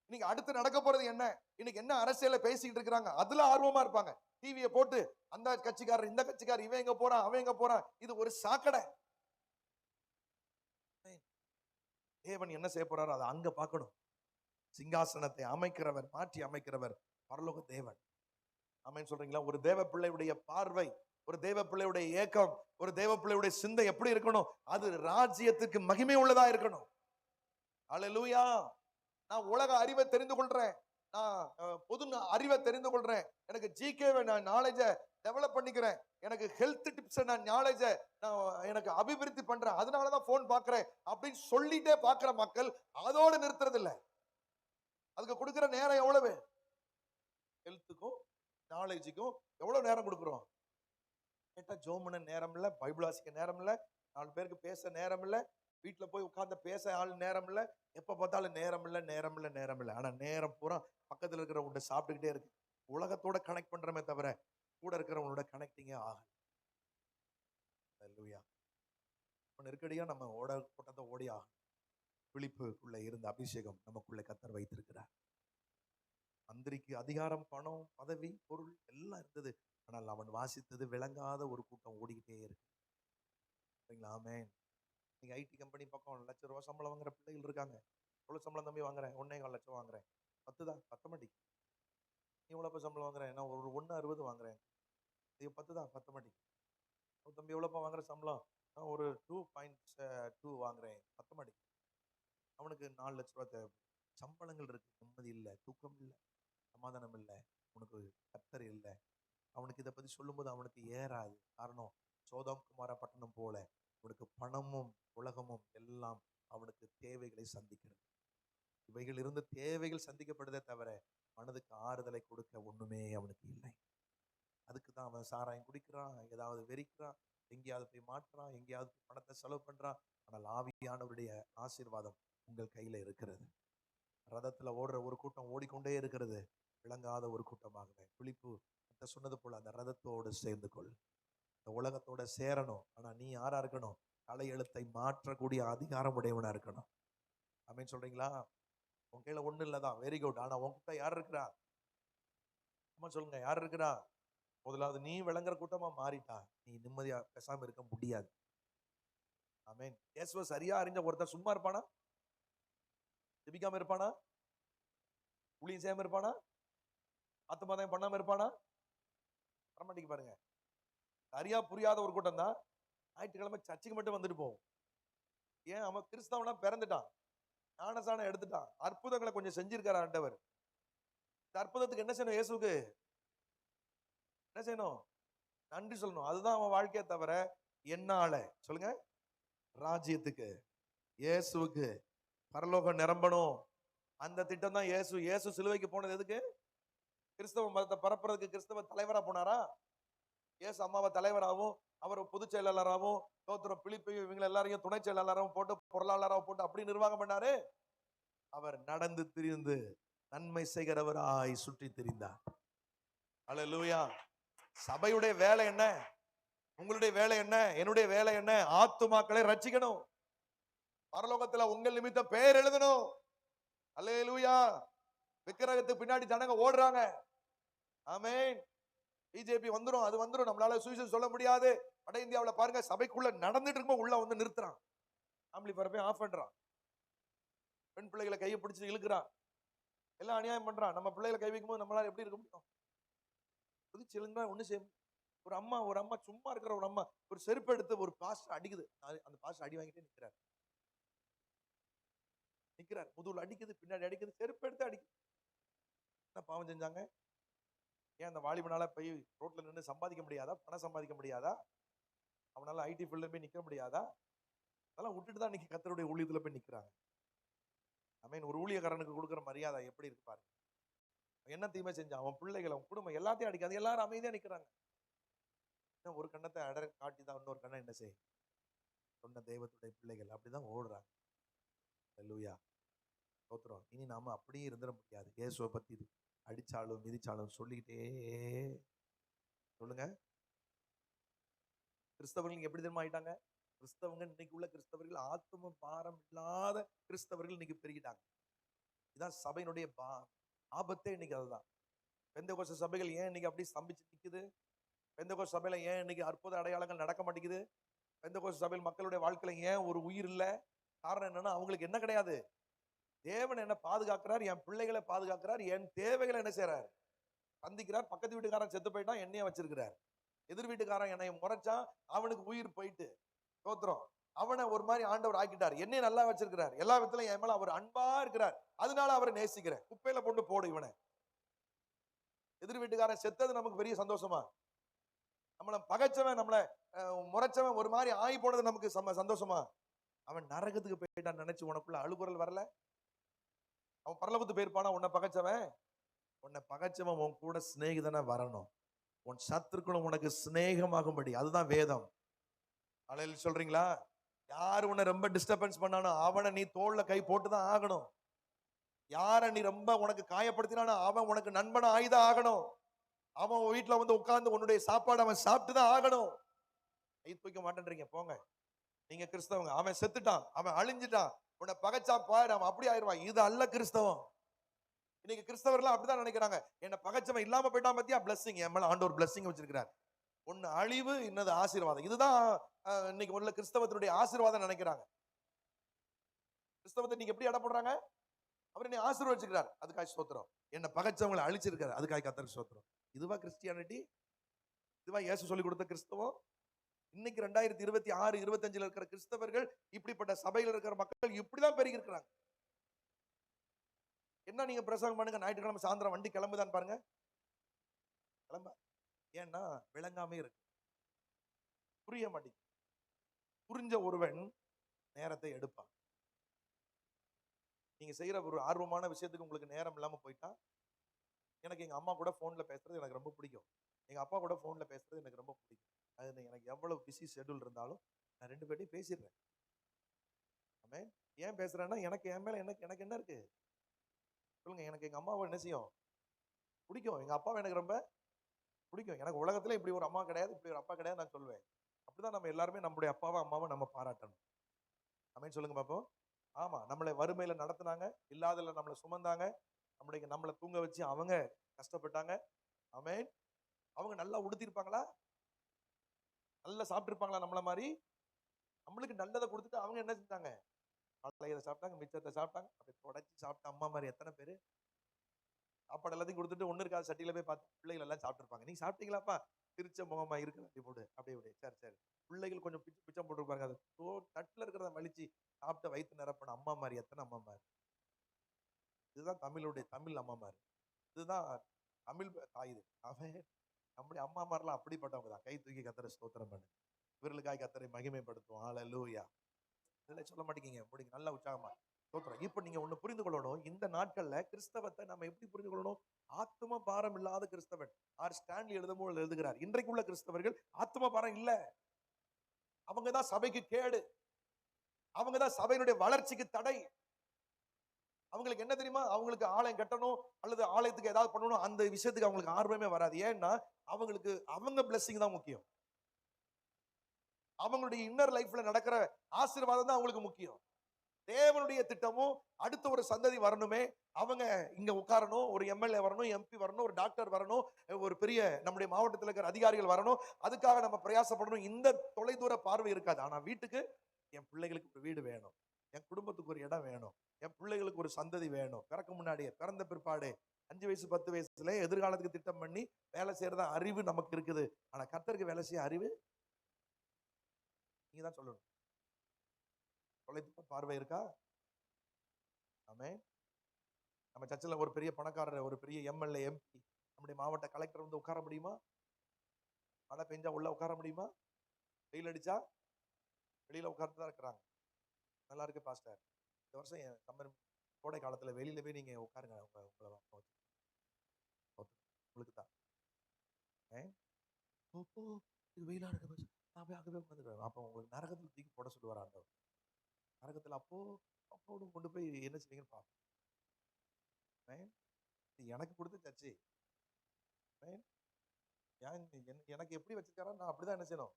இன்னைக்கு அடுத்து நடக்க போறது என்ன, இன்னைக்கு என்ன அரசியல பேசிக்கிட்டு இருக்கிறாங்க, அதுல ஆர்வமா இருப்பாங்க. டிவியை போட்டு அந்த கட்சிக்காரர் இந்த கட்சிக்காரர் இவன் எங்க போறான் அவன் எங்க போறான், இது ஒரு சாக்கடை. தேவன் என்ன செய்ய போறாரோ அதை அங்க பார்க்கணும். சிங்காசனத்தை அமைக்கிறவர், மாற்றி அமைக்கிறவர் பரலோக தேவன். ஆமென் சொல்றீங்களா? ஒரு தேவ பிள்ளையுடைய பார்வை, ஒரு தேவ பிள்ளையுடைய ஏக்கம், ஒரு தேவ பிள்ளையுடைய சிந்தை எப்படி இருக்கணும்? அது ராஜ்யத்துக்கு மகிமை உள்ளதா இருக்கணும். அல்லேலூயா. நான் உலக அறிவை தெரிந்து கொள்றேன், நான் பொது அறிவை தெரிந்து கொள்றேன், எனக்கு ஜிகேவை நான் நாலேஜை டெவலப் பண்ணிக்கிறேன், எனக்கு ஹெல்த் டிப்ஸை நான் நாலேஜை நான் எனக்கு அபிவிருத்தி பண்றேன், அதனாலதான் போன் பாக்குறேன் அப்படின்னு சொல்லிட்டே பாக்குற மக்கள் அதோடு நிறுத்துறது இல்லை. அதுக்கு கொடுக்கிற நேரம் எவ்வளவு? ஹெல்த்துக்கும் நாலேஜுக்கும் எவ்வளவு நேரம் கொடுக்குறோம்? கேட்டா ஜோமன நேரம் இல்லை, பைபிள் வாசிக்க நேரம் இல்லை, 4 பேருக்கு பேச நேரம் இல்லை, வீட்டுல போய் உட்கார்ந்து பேச ஆள் நேரம் இல்லை, எப்ப பார்த்தாலும் நேரம் இல்லை நேரம் இல்லை நேரம் இல்லை. ஆனா நேரம் பூரா பக்கத்துல இருக்கிறவங்க சாப்பிட்டுக்கிட்டே இருக்கு. உலகத்தோட கனெக்ட் பண்றமே தவிர கூட இருக்கிறவங்களோட கனெக்டிங்கே ஆகல. அல்லேலூயா. நெருக்கடியா நம்ம கூட்டத்தை ஓடி ஆகணும். விழிப்புக்குள்ள இருந்த அபிஷேகம் நமக்குள்ள கர்த்தர் வைத்திருக்கிறார். மந்திரிக்கு அதிகாரம், பணம், பதவி, பொருள் எல்லாம் இருந்தது. ஆனால் அவன் வாசித்தது விளங்காத ஒரு கூட்டம் ஓடிக்கிட்டே இருக்கு. சரிங்களா? ஆமென். நீங்க ஐடி கம்பெனி பக்கம் ₹1,00,000 சம்பளம் வாங்குற பிள்ளைகள் இருக்காங்க. எவ்வளவு சம்பளம் தம்பி வாங்குறேன்? 1,400,000 வாங்குறேன். 10 தான், பத்த மாட்டேங்குது. நீ எவ்வளவுப்பா சம்பளம் வாங்குறேன்? நான் ஒரு 1.60 வாங்குறேன். இது 10 தான், பத்த மாட்டேங்குது. தம்பி எவ்வளவுப்பா வாங்குற சம்பளம்? நான் ஒரு 2.2 வாங்குறேன். பத்த மாட்டேங்குது. அவனுக்கு ₹4,00,000 தேவை. சம்பளங்கள் இருக்கு, நிம்மதி இல்ல, தூக்கம் இல்ல, சமாதானம் இல்ல, உனக்கு கர்த்தர் இல்ல. அவனுக்கு இதை பத்தி சொல்லும்போது அவனுக்கு ஏறாது. காரணம், சோதோம் குமார பட்டணம் போல அவனுக்கு பணமும் உலகமும் எல்லாம் அவனுக்கு தேவைகளை சந்திக்கிறது. இவைகள் இருந்து தேவைகள் சந்திக்கப்படுதே தவிர மனதுக்கு ஆறுதலை கொடுக்க ஒண்ணுமே அவனுக்கு இல்லை. அதுக்கு தான் அவன் சாராயம் குடிக்கிறான், ஏதாவது வெறிக்கிறான், எங்கேயாவது போய் மாட்டுறான், எங்கேயாவது போய் பணத்தை செலவு பண்றான். ஆனால் ஆவியானவருடைய ஆசீர்வாதம் உங்கள் கையில இருக்கிறது. ரதத்துல ஓடுற ஒரு கூட்டம் ஓடிக்கொண்டே இருக்கிறது, விளங்காத ஒரு கூட்டமாகவே. பிலிப்பு சொன்னது போல அந்த ரதத்தோடு சேர்ந்து கொள். இந்த உலகத்தோட சேரணும். ஆனா நீ யாரா இருக்கணும்? தலையெழுத்தை மாற்றக்கூடிய அதிகாரம் உடையவனா இருக்கணும். ஆமென் சொல்றீங்களா? உன் கையில ஒண்ணு இல்லதான், வெரி குட். ஆனா உன்கிட்ட யார் இருக்கிறா? அம்மா சொல்லுங்க, யார் இருக்கிறா? முதலாவது நீ விளங்குற கூட்டமா மாறிட்டா நீ நிம்மதியா பேசாம இருக்க முடியாது. ஆமென். இயேசுவை சரியா அறிஞ்ச ஒருத்தன் சும்மா இருப்பானா? ஜெபிக்காம இருப்பானா? ஊழியம் செய்யாம இருப்பானா? ஆத்துமாதாயம் பண்ணாம இருப்பானா? வரமாட்டேங்க பாருங்க. சரியா புரியாத ஒரு கூட்டம் தான் ஞாயிற்றுக்கிழமை சர்ச்சுக்கு மட்டும் வந்துட்டு போவோம். ஏன்? அவன் கிறிஸ்தவனா பிறந்துட்டான், ஞானசானம் எடுத்துட்டான், அற்புதங்களை கொஞ்சம் செஞ்சிருக்காரு ஆண்டவர். இந்த அற்புதத்துக்கு என்ன செய்யணும்? இயேசுக்கு என்ன செய்யணும்? நன்றி சொல்லணும். அதுதான் அவன் வாழ்க்கையை தவிர என்னால சொல்லுங்க, ராஜ்யத்துக்கு, இயேசுவுக்கு பரலோகம் நிரம்பணும். அந்த திட்டம் தான் இயேசு. இயேசு சிலுவைக்கு போனது எதுக்கு? கிறிஸ்தவ மதத்தை பரப்புறதுக்கு. கிறிஸ்தவ தலைவரா போனாரா? இயேசு அம்மாவை தலைவராகவும் அவர் பொதுச் செயலாளராகவும் தோத்திரம் பிலிப்பையும் இவங்க எல்லாரையும் துணை செயலாளராகவும் போட்டு பொருளாளராகவும் போட்டு அப்படி நிர்வாகம் பண்ணாரு? அவர் நடந்து திரிந்து நன்மை செய்கிறவராய் சுற்றி திரிந்தார். அல்லேலூயா. சபையுடைய வேலை என்ன? உங்களுடைய வேலை என்ன? என்னுடைய வேலை என்ன? ஆத்துமாக்களை ரட்சிக்கணும். பரலோகத்துல உங்கள் நிமித்தம் பெயர் எழுதணும். அல்லேலூயா. விக்கிரகத்துக்கு பின்னாடி ஜனங்க ஓடுறாங்க. ஆமென். பிஜேபி வந்துரும், அது வந்துரும், நம்மளால சுவிசேஷம் சொல்ல முடியாது. வட இந்தியாவில் பாருங்க, சபைக்குள்ள நடந்துட்டு இருக்கும் உள்ள வந்து நிறுத்துறான், ஆம்பிளிஃபையர் போய் ஆஃப் பண்றான், பெண் பிள்ளைகளை கையை பிடிச்சு இழுக்கிறான், எல்லாம் அநியாயம் பண்றான். நம்ம பிள்ளைகளை கை வைக்கும் போது நம்மளால எப்படி இருக்க முடியும்? புதிச்சு இழுங்க ஒண்ணு செய்யும். ஒரு அம்மா சும்மா இருக்கிற ஒரு அம்மா ஒரு செருப்பு எடுத்து ஒரு பாஸ்டர் அடிக்குது. அந்த பாஸ்டர் அடி வாங்கிட்டே நிக்கிறார். முதுகுல அடிக்குது, பின்னாடி அடிக்குது, செருப்பு எடுத்து அடிக்குது. என்ன பாவம் செஞ்சாங்க? ஏன் அந்த வாலிபனால போய் ரோட்ல நின்று சம்பாதிக்க முடியாதா? பணம் சம்பாதிக்க முடியாதா? அவனால ஐடி ஃபீல்ட்ல போய் நிக்க முடியாதா? அதெல்லாம் விட்டுட்டு தான் இன்னைக்கு கர்த்தருடைய ஊழியத்துல போய் நிக்கிறாங்க. ஆமென். ஒரு ஊழியக்காரனுக்கு கொடுக்குற மரியாதை எப்படி இருக்கு பாருங்க. என்ன தீமை செஞ்சான்? அவன் பிள்ளைகள், அவன் குடும்பம் எல்லாத்தையும் அடிக்காது, எல்லாரும் அமைதியா நிக்கிறாங்க. ஒரு கண்ணத்தை அடர் காட்டி தான் இன்னொரு கண்ணை என்ன செய்யும்? சொன்ன தெய்வத்துடைய பிள்ளைகள் அப்படிதான் ஓடுறாங்க. அல்லேலூயா. ஸ்தோத்திரம். இனி நாம அப்படியே இருந்துட முடியாது. இயேசுவை பத்தி அடிச்சாலும் மிதிச்சாலும் சொல்லிக்கிட்டே சொல்லுங்க. கிறிஸ்தவர்கள் எப்படி தெரியுமா ஆயிட்டாங்க? கிறிஸ்தவங்க இன்னைக்கு உள்ள கிறிஸ்தவர்கள் ஆத்தும பாரம் இல்லாத கிறிஸ்தவர்கள் இன்னைக்கு பெருகிட்டாங்க. இதான் சபையினுடைய ஆபத்தே இன்னைக்கு. அதுதான் பெந்தெகோஸ்தே சபைகள் ஏன் இன்னைக்கு அப்படி ஸ்தம்பிச்சு நிக்குது? பெந்தெகோஸ்தே சபையில ஏன் இன்னைக்கு அற்புத அடையாளங்கள் நடக்க மாட்டேங்குது? பெந்தெகோஸ்தே சபையில் மக்களுடைய வாழ்க்கையில ஏன் ஒரு உயிர் இல்ல? காரணம் என்னன்னா, அவங்களுக்கு என்ன கிடையாது? தேவன் என்ன பாதுகாக்கிறார், என் பிள்ளைகளை பாதுகாக்கிறார், என் தேவைகளை என்ன செய்யறார்? சந்திக்கிறார். பக்கத்து வீட்டுக்காரன் செத்து போயிட்டான், என்னைய வச்சிருக்கிறார். எதிர் வீட்டுக்காரன் என்னை முறைச்சான், அவனுக்கு உயிர் போயிட்டு ஸ்தோத்திரம், அவனை ஒரு மாதிரி ஆண்டவர் ஆக்கிட்டார், என்னைய நல்லா வச்சிருக்கிறார். எல்லா விதத்திலும் என் மேல அவர் அன்பா இருக்கிறார், அதனால அவரை நேசிக்கிறேன். குப்பையில கொண்டு போடு இவனை. எதிர் வீட்டுக்காரன் செத்தது நமக்கு பெரிய சந்தோஷமா? நம்மளை பகைச்சவன், நம்மளை முறைச்சவன் ஒரு மாதிரி ஆகி போனது நமக்கு சந்தோஷமா? அவன் நரகத்துக்கு போயிட்டான் நினைச்சு உனக்குள்ள அழுகுரல் வரல? அவன் பரலோகத்துக்கு போயிருப்பானா உன்னை பகைச்சவன்? உன்னை பகைச்சவன் உன் கூட சிநேகிதனா வரணும். உன் சத்துருக்களும் உனக்கு சிநேகமாகும்படி. அதுதான் வேதம். அல்லேலூயா சொல்றீங்களா? யார் உன்னை ரொம்ப டிஸ்டர்பன்ஸ் பண்ணானோ அவனை நீ தோள்ல கை போட்டுதான் ஆகணும். யாரை நீ ரொம்ப உனக்கு காயப்படுத்தினானோ அவன் உனக்கு நண்பனா ஆயிதான் ஆகணும். அவன் வீட்டுல வந்து உட்கார்ந்து உன்னுடைய சாப்பாடு அவன் சாப்பிட்டுதான் ஆகணும். கை தூக்க மாட்டேன்றீங்க, போங்க. நீங்க கிறிஸ்தவங்க. அவன் செத்துட்டான், அவன் அழிஞ்சிட்டான், உன்னை பகைச்சா பாரு, அவன் அப்படி ஆயிடுவான். இது அல்ல கிறிஸ்தவம். இன்னைக்கு கிறிஸ்தவர்கள் அப்படிதான் நினைக்கிறாங்க. என்ன பகைச்சவன் இல்லாம போயிட்டான் பத்தியா, பிளஸிங் என் மேல ஆண்டவர் பிளஸிங் வச்சிருக்கிறார். ஒன்னு அழிவு, இன்னது ஆசீர்வாதம். இதுதான் இன்னைக்கு உள்ள கிறிஸ்தவத்தினுடைய ஆசீர்வாதம் நினைக்கிறாங்க. கிறிஸ்தவத்தை நீங்க எப்படி எடை போடுறாங்க? அவர் என்னை ஆசீர்வதிச்சிருக்கிறார், அதுக்காக ஸ்தோத்திரம். என்ன பகைச்சவங்களை அழிச்சிருக்காரு, அதுக்காக கர்த்தருக்கு ஸ்தோத்திரம். இதுவா கிறிஸ்டியானிட்டி? இதுவா இயேசு சொல்லி கொடுத்த கிறிஸ்தவம்? இன்னைக்கு 2026 25ல இருக்கிற கிறிஸ்தவர்கள், இப்படிப்பட்ட சபையில இருக்கிற மக்கள் இப்படிதான் பெருகி இருக்கிறாங்க. என்ன நீங்க பிரசங்கம் பண்ணுங்க, ஞாயிற்றுக்கிழமை சாயந்தரம் வண்டி கிளம்புதான் பாருங்க, கிளம்ப. ஏன்னா விளங்காமே இருக்கு, புரிய மாட்டேங்குது. புரிஞ்ச ஒருவன் நேரத்தை எடுப்பான். நீங்க செய்யற ஒரு ஆர்வமான விஷயத்துக்கு உங்களுக்கு நேரம் இல்லாம போயிட்டா, எனக்கு எங்க அம்மா கூட போன்ல பேசுறது எனக்கு ரொம்ப பிடிக்கும், எங்க அப்பா கூட போன்ல பேசுறது எனக்கு ரொம்ப பிடிக்கும். அது எனக்கு எவ்வளவு பிஸி ஷெட்யூல் இருந்தாலும் நான் 2 பேர்ட்டையும் பேசிடுறேன். ஆமென். ஏன் பேசுறேன்னா, எனக்கு என் மேல எனக்கு என்ன இருக்கு சொல்லுங்க. எனக்கு எங்க அம்மாவை என்ன செய்யும், பிடிக்கும். எங்க அப்பாவை எனக்கு ரொம்ப பிடிக்கும். எனக்கு உலகத்துல இப்படி ஒரு அம்மா கிடையாது, இப்படி ஒரு அப்பா கிடையாது நான் சொல்லுவேன். அப்படிதான் நம்ம எல்லாருமே நம்முடைய அப்பாவை அம்மாவை நம்ம பாராட்டணும். ஆமென் சொல்லுங்க பாப்போம். ஆமா, நம்மளை வறுமையில நடத்துனாங்க, இல்லாதல நம்மளை சுமந்தாங்க, நம்மளை தூங்க வச்சு அவங்க கஷ்டப்பட்டாங்க. ஆமென். அவங்க நல்லா உடுத்திருப்பாங்களா, நல்லா சாப்பிட்டிருப்பாங்களா நம்மள மாதிரி? நம்மளுக்கு நல்லதை கொடுத்துட்டு அவங்க என்ன செஞ்சாங்க, பழையதை சாப்பிட்டாங்க, மிச்சத்தை சாப்பிட்டாங்க, அப்படி தொடச்சி சாப்பிட்ட அம்மா மாதிரி எத்தனை பேரு? சாப்பாடு எல்லாத்தையும் கொடுத்துட்டு ஒண்ணு இருக்காது, சட்டியில போய் பார்த்து பிள்ளைகள் எல்லாம் சாப்பிட்டுருப்பாங்க. நீங்க சாப்பிட்டீங்களாப்பா? சிரிச்ச முகமா இருக்கு, அப்படி போடு, அப்படியே விடு, சரி சரி. பிள்ளைகள் கொஞ்சம் பிச்சம் போட்டுருப்பாங்க, அது தட்டுல இருக்கிறத மலிச்சு சாப்பிட்ட வயிற்று நிரப்பின அம்மா மாதிரி எத்தனை அம்மா மாதிரி? இதுதான் தமிழ் அம்மா மாதிரி. இதுதான் தமிழ் தாய். இது அவன் நம்முடைய அம்மா மாதிரிலாம் அப்படிப்பட்டவங்க தான். கை தூக்கி கர்த்தரை ஸ்தோத்திரம் பண்ணு. இவர்களுக்காக கர்த்தரை மகிமைப்படுத்துவோம். ஹல்லேலூயா. இதெல்லாம் சொல்ல மாட்டேங்கீங்க, முடிங்க நல்லா உற்சாகமா ஸ்தோத்திரம். இப்ப நீங்க ஒண்ணு புரிந்து கொள்ளணும், இந்த நாட்கள்ல கிறிஸ்தவத்தை நம்ம எப்படி புரிந்து கொள்ளணும்? ஆத்தும பாரம் இல்லாத கிறிஸ்தவன். ஸ்டான்லி எழுதும்போது எழுதுகிறார், இன்றைக்கு உள்ள கிறிஸ்தவர்கள் ஆத்தும பாரம் இல்ல. அவங்கதான் சபைக்கு கேடு, அவங்கதான் சபையினுடைய வளர்ச்சிக்கு தடை. அவங்களுக்கு என்ன தெரியுமா, அவங்களுக்கு ஆலயம் கட்டணும் அல்லது ஆலயத்துக்கு ஏதாவது பண்ணணும், அந்த விஷயத்துக்கு அவங்களுக்கு ஆர்வமே வராது. ஏன்னா அவங்களுக்கு அவங்க பிளெஸிங் தான் முக்கியம். அவங்களுடைய இன்னர் லைஃப்ல நடக்கிற ஆசீர்வாதம் தான் அவங்களுக்கு முக்கியம். தேவனுடைய திட்டமும் அடுத்த ஒரு சந்ததி வரணுமே, அவங்க இங்க உட்காரணும், ஒரு எம்எல்ஏ வரணும், எம்பி வரணும், ஒரு டாக்டர் வரணும், ஒரு பெரிய நம்முடைய மாவட்டத்தில் இருக்கிற அதிகாரிகள் வரணும், அதுக்காக நம்ம பிரயாசப்படணும். இந்த தொலைதூர பார்வை இருக்காது. ஆனா வீட்டுக்கு என் பிள்ளைகளுக்கு ஒரு வீடு வேணும், என் குடும்பத்துக்கு ஒரு இடம் வேணும், என் பிள்ளைகளுக்கு ஒரு சந்ததி வேணும். பிறக்க முன்னாடியே, பிறந்த பிற்பாடு 5 வயசு 10 வயசுல எதிர்காலத்துக்கு திட்டம் பண்ணி வேலை செய்யறதா அறிவு நமக்கு இருக்குது. ஆனா கர்த்தருக்கு வேலை செய்ய அறிவு நீங்க தான் சொல்லணும். தொலைதூர பார்வை இருக்கா? ஆமென். நம்ம சர்ச்சில் ஒரு பெரிய பணக்காரர், ஒரு பெரிய எம்எல்ஏ, எம்பி, நம்முடைய மாவட்ட கலெக்டர் வந்து உட்கார முடியுமா? மழை பெஞ்சா உள்ள உட்கார முடியுமா? வெயில் அடிச்சா வெளியில உட்கார்ந்து தான் இருக்கிறாங்க. நல்லா இருக்கு பாஸ்டர், இந்த வருஷம் என் சம்மர் கோடை காலத்துல வெளியில போய் நீங்க உட்காருங்க, உங்களுக்கு தான். இது வெயிலா இருக்கு பாஸ்டர், நான் போய் அங்கே போய் உட்காந்துக்கிறேன். அப்போ உங்களுக்கு நரகத்துல தூக்கி போட சொல்லுவார் ஆண்டவர். நரகத்துல அப்போடு கொண்டு போய் என்ன செய்வீங்கன்னு பார்ப்போம். எனக்கு கொடுத்த சர்ச்சு எனக்கு எப்படி வச்சிருக்காரோ நான் அப்படிதான் என்ன செய்யணும்.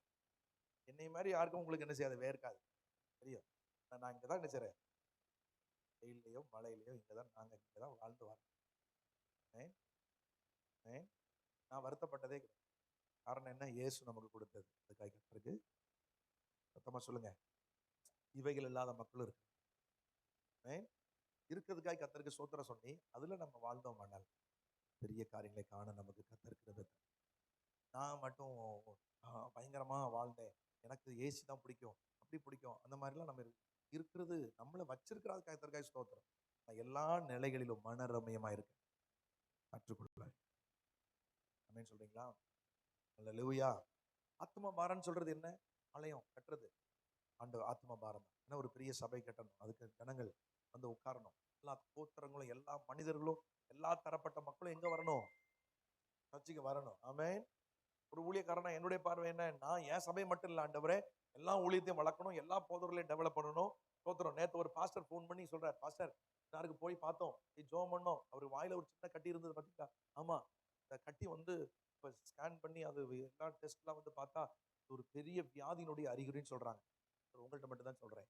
என்னை மாதிரி யாருக்கும் உங்களுக்கு என்ன செய்யாது, வேர்க்காது, தெரியும். நான் இங்கதான் என்ன செய்றேன், வெயிலையோ மழையிலையோ இங்கதான் வாழ்ந்து வரேன். நான் வருத்தப்பட்டதே கிடையாது. காரணம் என்ன? இயேசு நமக்கு கொடுத்தது. அதுக்காக கர்த்தருக்கு சத்தமா சொல்லுங்க. இவைகள் இல்லாத மக்களும் இருக்கு. இருக்கிறதுக்காக கர்த்தருக்கு சோத்திரம் சொல்லி அதுல நம்ம வாழ்ந்தோம். ஆனால் பெரிய காரியங்களை காண நமக்கு கர்த்தர் கிருபை. நான் மட்டும் பயங்கரமா வாழ்ந்தேன், எனக்கு ஏசி தான் பிடிக்கும், அப்படி பிடிக்கும், அந்த மாதிரிலாம் நம்ம இருக்கிறது நம்மளை வச்சிருக்கிறது கர்த்தருக்காக ஸ்தோத்திரம். நான் எல்லா நிலைகளிலும் மனரம்யமா இருக்கேன், கற்றுக் கொடுப்பேன். அமேன் சொல்றீங்களா? அல்லேலூயா. ஆத்ம பாரம்னு சொல்றது என்ன? ஆலயம் கட்டுறது ஆத்ம பாரம் தான். ஏன்னா ஒரு பெரிய சபை கட்டணும், அதுக்கு ஜனங்கள் வந்து உட்காரணும், எல்லா கோத்திரங்களும் எல்லா மனிதர்களும் எல்லா தரப்பட்ட மக்களும் எங்க வரணும்? சர்ச்சுக்கு வரணும். ஆமென். ஒரு ஊழியக்காரனா என்னுடைய பார்வை என்ன? நான் என் சபை மட்டும் இல்ல ஆண்டவரே, எல்லா ஊழியத்தையும் வளர்க்கணும், எல்லா போதர்களையும் டெவலப் பண்ணணும். ஸ்தோத்திரம். நேத்து ஒரு பாஸ்டர் ஃபோன் பண்ணி சொல்றார், பாஸ்டர் யாருக்கு போய் பார்த்தோம், ஜெபம் பண்ணோம், அவர் வாயில ஒரு சின்ன கட்டி இருந்தது பாத்தீங்களா? ஆமா, இந்த கட்டி வந்து இப்ப ஸ்கேன் பண்ணி அது எல்லா டெஸ்ட்லாம் வந்து பார்த்தா ஒரு பெரிய வியாதியினுடைய அறிகுறின்னு சொல்றாங்க. உங்கள்கிட்ட மட்டும் தான் சொல்றேன்.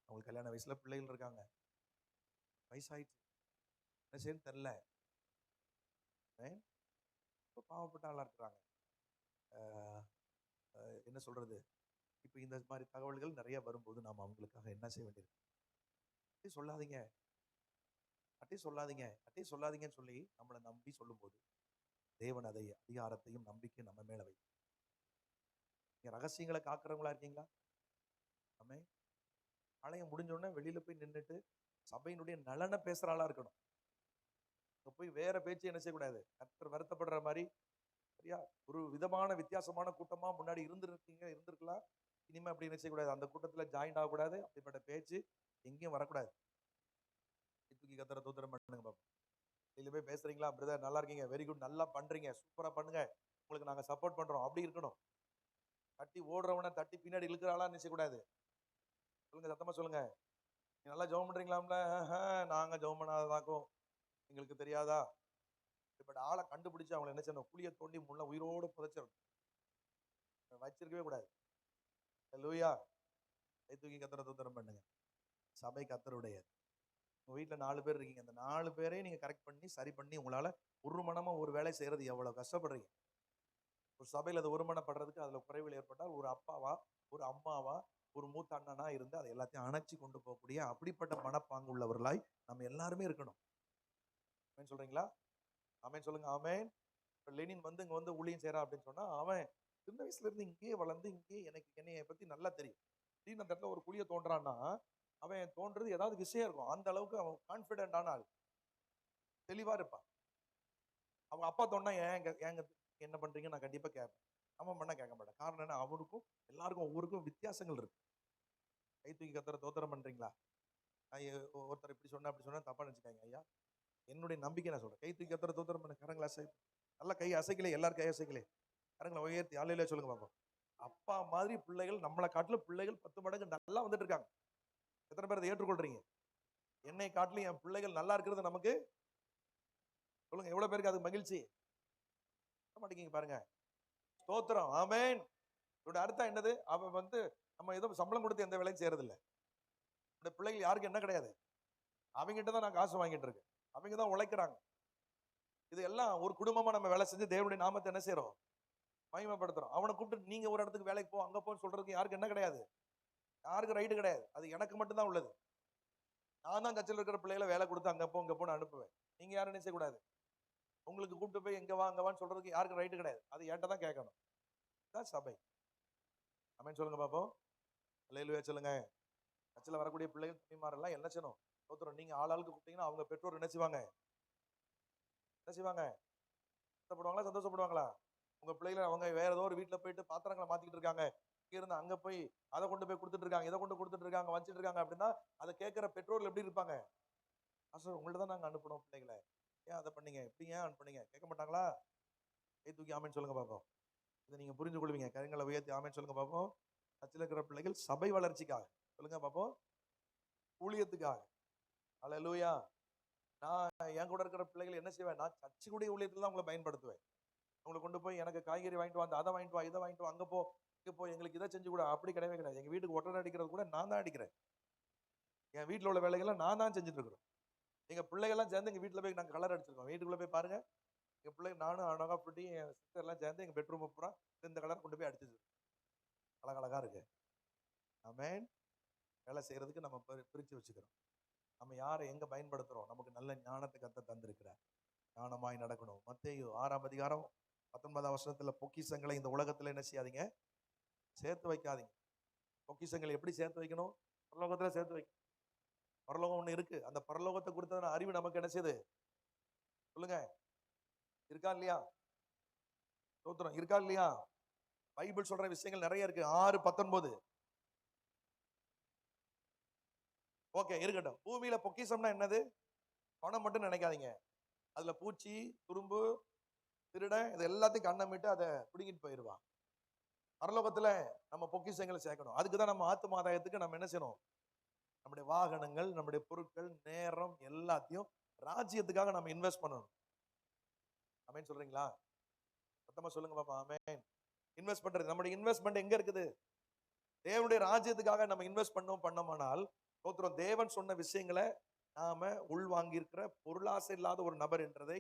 அவங்களுக்கு கல்யாண வயசுல பிள்ளைகள் இருக்காங்க, வயசாயிடுச்சு, என்ன செய்யன்னு தெரியல, ரொம்ப பாவப்பட்ட ஆளா இருக்கிறாங்க. என்ன சொல்றது, இப்போ இந்த மாதிரி தகவல்கள் நிறைய வரும்போது நாம் அவங்களுக்காக என்ன செய்ய வேண்டியிருக்கு? அட்டே சொல்லாதீங்க, அட்டே சொல்லாதீங்க, அட்டே சொல்லாதீங்கன்னு சொல்லி நம்மளை நம்பி சொல்லும்போது தேவன் அதை அதிகாரத்தையும் நம்பிக்கையும் நம்ம மேல வை. நீங்க ரகசியங்களை காக்குறவங்களா இருக்கீங்களா? ஆமே. ஆலயம் முடிஞ்சோடனே வெளியில போய் நின்றுட்டு சபையினுடைய நலனை பேசுற ஆளா இருக்கணும். போய் வேற பேச்சு என்ன செய்யக்கூடாது, கர்த்தர் வருத்தப்படுற மாதிரி. சரியா? ஒரு விதமான வித்தியாசமான கூட்டமா முன்னாடி இருந்திருக்கலாம். இனிமே அப்படி என்ன செய்யக்கூடாது, அந்த கூட்டத்துல ஜாயின் ஆகக்கூடாது. அப்படிப்பட்ட பேச்சு எங்கேயும் வரக்கூடாது. தூக்கி கத்தரை தூத்திரம் பண்ணுங்க பாப்போம். வெளியில போய் பேசுறீங்களா, பிரதர் நல்லா இருக்கீங்க, வெரி குட், நல்லா பண்றீங்க, சூப்பரா பண்ணுங்க, உங்களுக்கு நாங்க சப்போர்ட் பண்றோம், அப்படி இருக்கணும். தட்டி ஓடுறவனை தட்டி பின்னாடி இழுக்கிறாளா நினைச்சக்கூடாது. சொல்லுங்க, சத்தமா சொல்லுங்க. நீ நல்லா ஜெபம் பண்றீங்களாம்ல, நாங்க ஜெபம் பண்ணாததாக்கும் எங்களுக்கு தெரியாதா? இப்ப ஆளை கண்டுபிடிச்சு அவங்களை என்ன செய்யணும், குழியை தோண்டி முள்ள உயிரோடு புதைச்சிடணும், வச்சிருக்கவே கூடாது. லூயா. கை தூக்கி கத்தரை தூத்திரம் பண்ணுங்க. சபை கத்தருடைய. உங்க வீட்டுல 4 பேர் இருக்கீங்க, அந்த 4 பேரையும் நீங்க கரெக்ட் பண்ணி சரி பண்ணி உங்களால ஒரு மனமா ஒரு வேலை செய்யறது எவ்வளவு கஷ்டப்படுறீங்க. ஒரு சபையில அது ஒருமனப்படுறதுக்கு அதுல குறைவுகள் ஏற்பட்டால் ஒரு அப்பாவா, ஒரு அம்மாவா, ஒரு மூத்த அண்ணனா இருந்து அதை எல்லாத்தையும் அணைச்சி கொண்டு போகக்கூடிய அப்படிப்பட்ட மனப்பாங்கு உள்ளவர்களாய் நம்ம எல்லாருமே இருக்கணும். ஆமென் சொல்றீங்களா? ஆமென் சொல்லுங்க. ஆமென். லெனின் வந்து இங்க வந்து ஊழியம் செய்யறான் அப்படின்னு சொன்னா, அவன் சின்ன வயசுல இருந்து இங்கேயே வளர்ந்து இங்கேயே என்னைய பத்தி நல்லா தெரியும். திடீர்னு அந்த இடத்துல ஒரு குழியை தோன்றான்னா அவன் தோன்றது ஏதாவது விஷயம் இருக்கும். அந்த அளவுக்கு அவன் கான்பிடென்ட் ஆனால் தெளிவா இருப்பான். அவங்க அப்பா தோண்டா ஏங்க என்ன பண்றீங்க நான் கண்டிப்பா கேட்பேன். அவன் பண்ண கேட்க மாட்டேன். காரணம் என்ன, அவனுக்கும் எல்லாருக்கும் ஒவ்வொருக்கும் வித்தியாசங்கள் இருக்கு. கை தூக்கி கத்துற தோத்திரம் பண்றீங்களா? ஒருத்தர் இப்படி சொன்னா அப்படி சொன்னா தப்பா நினைச்சுக்காங்க ஐயா. என்னுடைய நம்பிக்கை நான் சொல்றேன். கை தூக்கி கத்துற தோத்திரம் பண்ண, கரங்களை அசை, நல்லா கை அசைக்கலே, எல்லாரும் கை அசைக்கலே, கரங்களை உயர்த்தி ஆலையில சொல்லுங்க பாப்போம். அப்பா மாதிரி பிள்ளைகள் நம்மளை காட்டிலும் பிள்ளைகள் 10 மடங்கு நல்லா வந்துட்டு இருக்காங்க. எத்தனை பேர் அதை ஏற்றுக்கொள்றீங்க? என்னை காட்டிலும் என் பிள்ளைகள் நல்லா இருக்கிறது நமக்கு சொல்லுங்க, எவ்வளவு பேருக்கு அது மகிழ்ச்சி? மாட்டேங்க பாருங்க. ஸ்தோத்திரம். ஆமென். இதோட அர்த்தம் என்னது? அவன் வந்து நம்ம ஏதோ சம்பளம் கொடுத்து எந்த வேலையும் செய்யறது இல்ல. இந்த பிள்ளைகள் யாருக்கு என்ன கிடையாது, அவங்ககிட்ட தான் நான் காசு வாங்கிட்டு இருக்கேன், அவங்க தான் உழைக்கிறாங்க. இது எல்லாம் ஒரு குடும்பமா நம்ம வேலை செஞ்சு தேவனுடைய நாமத்தை என்ன செய்யறோம், மகிமைப்படுத்துறோம். அவனை கூப்பிட்டு நீங்க ஒரு இடத்துக்கு வேலைக்கு போ, அங்க போன்னு சொல்றதுக்கு யாருக்கு என்ன கிடையாது, யாருக்கு ரைட்டு கிடையாது. அது எனக்கு மட்டும்தான் உள்ளது. நான் தான் கட்சியில் இருக்கிற பிள்ளைகளை வேலை கொடுத்து அங்க போ இங்க போன்னு அனுப்புவேன். நீங்க யாரும் நினைச்ச கூடாது. உங்களுக்கு கூப்பிட்டு போய் எங்க வா அங்க வான்னு சொல்றதுக்கு யாருக்கு ரைட்டு கிடையாது. அது என்கிட்ட தான் கேட்கணும். தான் சபை. ஆமென் சொல்லுங்க பாப்போம். அல்லேலூயா சொல்லுங்க. கட்சியில் வரக்கூடிய பிள்ளைகள் துணிமாரெல்லாம் என்ன செய்யணும், ஸ்தோத்திரம். நீங்க ஆளாளுக்கு கூப்பிட்டீங்கன்னா அவங்க பெற்றோர் என்ன செய்வாங்க, சந்தோஷப்படுவாங்களா சந்தோஷப்படுவாங்களா? உங்க பிள்ளைகளை அவங்க வேற ஏதோ ஒரு வீட்டுல போயிட்டு பாத்திரங்களை மாத்திக்கிட்டு இருக்காங்க, இங்க இருந்து அங்க போய் அதை கொண்டு போய் கொடுத்துட்டு இருக்காங்க, இதை கொண்டு கொடுத்துட்டு இருக்காங்க, வச்சுட்டு இருக்காங்க அப்படின்னா அதை கேட்கிற பெற்றோர்கள் எப்படி இருப்பாங்க? சார் உங்கள்ட்ட தான் நாங்க அனுப்பணும் பிள்ளைகளை, ஏன் அதை பண்ணீங்க, எப்படி ஏன் அனுப்புனீங்க, கேட்க மாட்டாங்களா? கை தூக்கி ஆமென் சொல்லுங்க பாப்போம். இதை நீங்க புரிஞ்சு கொள்வீங்க. கரங்களை உயர்த்தி ஆமென் சொல்லுங்க பாப்போம். கட்சியில் இருக்கிற பிள்ளைகள் சபை வளர்ச்சிக்காக சொல்லுங்க பாப்போம், ஊழியத்துக்காக. அல்லேலூயா. நான் என் கூட இருக்கிற பிள்ளைகள் என்ன செய்வேன், நான் சர்ச்சுடைய ஊழியத்துல தான் உங்களை பயன்படுத்துவேன். உங்களை கொண்டு போய் எனக்கு காய்கறி வாங்கிட்டு வா, அதை வாங்கிட்டு வா, இதை வாங்கிட்டு வா, அங்க போ இங்க போ, எங்களுக்கு இதை செஞ்சு கூட, அப்படி கிடையவே கிடையாது. எங்க வீட்டுக்கு ஒட்டடை அடிக்கிறது கூட நான் தான் அடிக்கிறேன். என் வீட்டுல உள்ள வேலைகளை நான் தான் செஞ்சுட்டு இருக்கிறோம். எங்க பிள்ளைகள்லாம் சேர்ந்து எங்க வீட்டுல போய் நாங்க கலர் அடிச்சிருக்கோம். வீட்டுக்குள்ள போய் பாருங்க, எங்க பிள்ளை நானும் அழகா புட்டி என் சிஸ்டர் எல்லாம் சேர்ந்து எங்க பெட்ரூம் பூரா இந்த கலர் கொண்டு போய் அடிச்சிச்சு. அழகழகா இருக்கு. ஆமென். வேலை செய்யறதுக்கு நம்ம பிரிச்சு வச்சுக்கிறோம். நம்ம யாரை எங்க பயன்படுத்துறோம், நமக்கு நல்ல ஞானத்தை கத்த தந்திருக்கிறார். ஞானமாய் நடக்கணும். மத்தேயு 6ஆம் அதிகாரம் 19ஆம் வசனத்துல, பொக்கிஷங்களை இந்த உலகத்துல என்ன செய்யாதீங்க, சேர்த்து வைக்காதீங்க. பொக்கிஷங்களை எப்படி சேர்த்து வைக்கணும், பரலோகத்துல சேர்த்து வைக்கணும். பரலோகம் ஒண்ணு இருக்கு. அந்த பரலோகத்தை குறித்ததான அறிவு நமக்கு என்ன செய்யுது சொல்லுங்க, இருக்கா இல்லையா? ஸ்தோத்திரம். இருக்கா இல்லையா? பைபிள் சொல்ற விஷயங்கள் நிறைய இருக்கு. 6:19. ஓகே இருக்கட்டும். பூமியில பொக்கிஷம்னா என்னது, பணம் மட்டும் நினைக்காதீங்க. அதுல பூச்சி, துரும்பு, திருடன் இது எல்லாத்தையும் கண்ணமிட்டு அதை பிடிங்கிட்டு போயிடுவான். பரலோகத்துல நம்ம பொக்கிஷங்களை சேர்க்கணும். அதுக்குதான் நம்ம ஆத்தும ஆதாயத்துக்கு நம்ம என்ன செய்யணும், நம்முடைய வாகனங்கள், நம்முடைய பொருட்கள், நேரம் எல்லாத்தையும் ராஜ்யத்துக்காக நம்ம இன்வெஸ்ட் பண்ணணும். ஆமென் சொல்றீங்களா? சத்தமா சொல்லுங்க பாப்பா. ஆமென். இன்வெஸ்ட் பண்றது, நம்முடைய இன்வெஸ்ட்மெண்ட் எங்க இருக்குது, தேவனுடைய ராஜ்யத்துக்காக நம்ம இன்வெஸ்ட் பண்ணோமானால், ஸ்தோத்திரம், தேவன் சொன்ன விஷயங்களை நாம உள்வாங்கியிருக்கிற பொருளாசை இல்லாத ஒரு நபர் என்றதை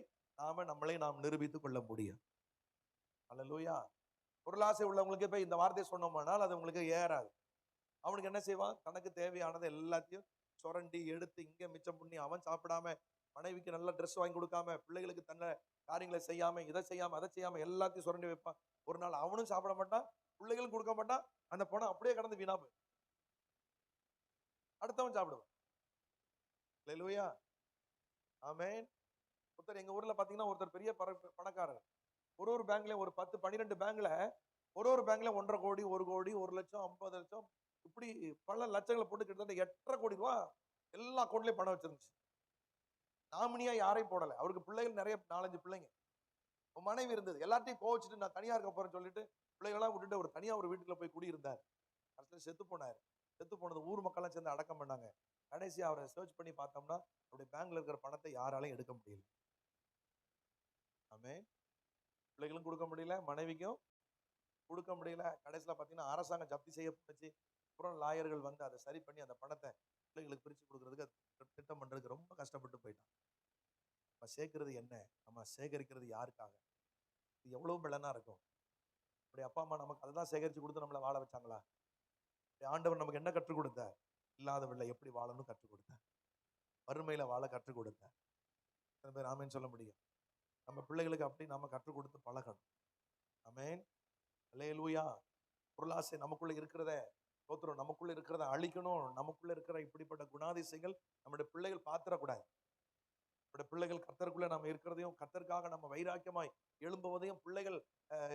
நம்மளை நிரூபித்துக் கொள்ள முடியும். அல்லேலூயா. பொருளாசை உள்ளவங்களுக்கு போய் இந்த வார்த்தையை சொன்னோமானால் அது உங்களுக்கு ஏறாது. அவனுக்கு என்ன செய்வான்? தனக்கு தேவையானதை எல்லாத்தையும் சுரண்டி எடுத்து இங்க மிச்சம் பண்ணி, அவன் சாப்பிடாம, மனைவிக்கு நல்ல ட்ரெஸ் வாங்கி கொடுக்காம, பிள்ளைகளுக்கு தன்னை காரியங்களை செய்யாம, இதை செய்யாம அதை செய்யாம எல்லாத்தையும் சுரண்டி வைப்பான். ஒரு நாள் அவனும் சாப்பிட மாட்டான், பிள்ளைகளும் கொடுக்க மாட்டான். அந்த பணம் அப்படியே கடந்து வீணா போய் அடுத்தவன் சாப்பிடுவான். அல்லேலூயா. ஆமென். ஒருத்தர் எங்க ஊர்ல பாத்தீங்கன்னா ஒருத்தர் பெரிய பணக்காரர். ஒரு பேங்க்ல ஒரு 10 12 பேங்க்ல ஒரு பேங்க்ல 1.5 கோடி 1 கோடி 1 லட்சம் 50 லட்சம் இப்படி பல லட்சங்களை போட்டு கிட்டத்தட்ட 8.5 கோடி ரூபாய் எல்லா அக்கௌண்ட்லயும் பணம் வச்சிருந்துச்சு. நாமினியா யாரையும் போடல. அவருக்கு பிள்ளைகள் நிறைய 4-5 பிள்ளைங்க, மனைவி இருந்தது. எல்லாத்தையும் கோவிச்சுட்டு நான் தனியா இருக்க போறேன்னு சொல்லிட்டு பிள்ளைகளெல்லாம் விட்டுட்டு ஒரு தனியா ஒரு வீட்டுக்குள்ள போய் குடியிருந்தார். கடைசியில் செத்து போனார். செத்து போனது ஊர் மக்கள்லாம் சேர்ந்து அடக்கம் பண்ணாங்க. கடைசியா அவரை சர்ச் பண்ணி பார்த்தோம்னா அவருடைய பேங்க்ல இருக்கிற பணத்தை யாராலையும் எடுக்க முடியல. ஆமென். பிள்ளைகளும் கொடுக்க முடியல, மனைவிக்கும் கொடுக்க முடியல. கடைசியில் பார்த்தீங்கன்னா அரசாங்கம் ஜப்தி செய்யப்பட்டுச்சு. அப்புறம் லாயர்கள் வந்து அதை சரி பண்ணி அந்த பணத்தை பிள்ளைகளுக்கு பிரித்து கொடுக்கறதுக்கு திட்டம் பண்றதுக்கு ரொம்ப கஷ்டப்பட்டு போயிட்டான். நம்ம சேர்க்கிறது என்ன? நம்ம சேகரிக்கிறது யாருக்காக? இது எவ்வளவு பலனா இருக்கும். அப்படி அப்பா அம்மா நமக்கு அதை தான் சேகரித்து கொடுத்து நம்மளை வாழ வச்சாங்களா? ஆண்டவர் நமக்கு என்ன கற்றுக் கொடுத்தார்? இல்லாதவர்களை எப்படி வாழணும்னு கற்றுக் கொடுத்தார். வறுமையில வாழ கற்றுக் கொடுத்தார். சில பேர் ஆமேன்னு சொல்ல முடியும். நம்ம பிள்ளைகளுக்கு அப்படி நாம கற்றுக் கொடுத்து பழகணும். ஆமென். அல்லேலூயா. பொருளாசை நமக்குள்ள இருக்கிறத ஸ்தோத்திரம், நமக்குள்ள இருக்கிறத அழிக்கணும். நமக்குள்ள இருக்கிற இப்படிப்பட்ட குணாதிசயங்கள் நம்முடைய பிள்ளைகள் பாத்திரக்கூடாது. நம்முடைய பிள்ளைகள் கர்த்தருக்குள்ள நம்ம இருக்கிறதையும், கர்த்தருக்காக நம்ம வைராக்கியமாய் எழும்புவதையும், பிள்ளைகள்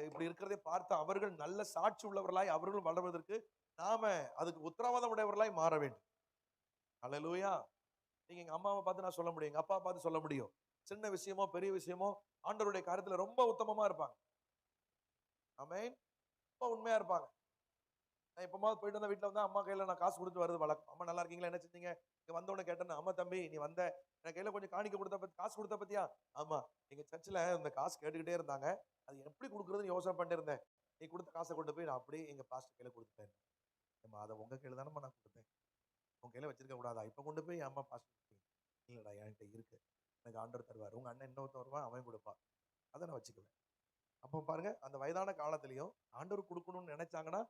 இப்படி இருக்கிறதை பார்த்து அவர்கள் நல்ல சாட்சி உள்ளவர்களாய் அவர்கள் வளர்வதற்கு நாம அதுக்கு உத்தரவாதம் உடையவர்களாய் மாற வேண்டும். அல்லேலூயா. நீங்க எங்க அம்மாவை பார்த்து நான் சொல்ல முடியும், எங்க அப்பா பார்த்து சொல்ல முடியும். சின்ன விஷயமோ பெரிய விஷயமோ ஆண்டவருடைய காரியத்துல ரொம்ப உத்தமமா இருப்பாங்க. ஆமென். ரொம்ப உண்மையா இருப்பாங்க. நான் எப்பமாவது போயிட்டு வந்தா வீட்டுல வந்தா அம்மா கையில நான் காசு கொடுத்து வருது வழக்கம். அம்மா நல்லா இருக்கீங்களா, என்ன செஞ்சீங்க? இங்க வந்தவொடனே கேட்டேன், அம்மா தம்பி நீ வந்த என் கையில கொஞ்சம் காணிக்க கொடுத்த பத்தி, காசு கொடுத்த பத்தியா? ஆமா, எங்க சர்ச்சில் இந்த காசு கேட்டுக்கிட்டே இருந்தாங்க, அது எப்படி கொடுக்குறதுன்னு யோசனை பண்ணிட்டு இருந்தேன். நீ கொடுத்த காசை கொண்டு போய் நான் அப்படியே எங்க பாஸ்டர் கையில கொடுத்துட்டேன். அம்மா அதை உங்க கையில தானே நான் கொடுத்தேன், உங்க கையில வச்சிருக்க கூடாதா? இப்ப கொண்டு போய் அம்மா பாஸ்டர். இல்லடா என்கிட்ட இருக்கு, எனக்கு ஆண்டவர் தருவார். உங்க அண்ணன் இன்னொருத்தன் வருவான், அவன் கொடுப்பான், அதை நான் வச்சுக்குவேன். அப்போ பாருங்க, அந்த வயதான காலத்திலையும் ஆண்டவர் கொடுக்கணும்னு நினைச்சாங்கன்னா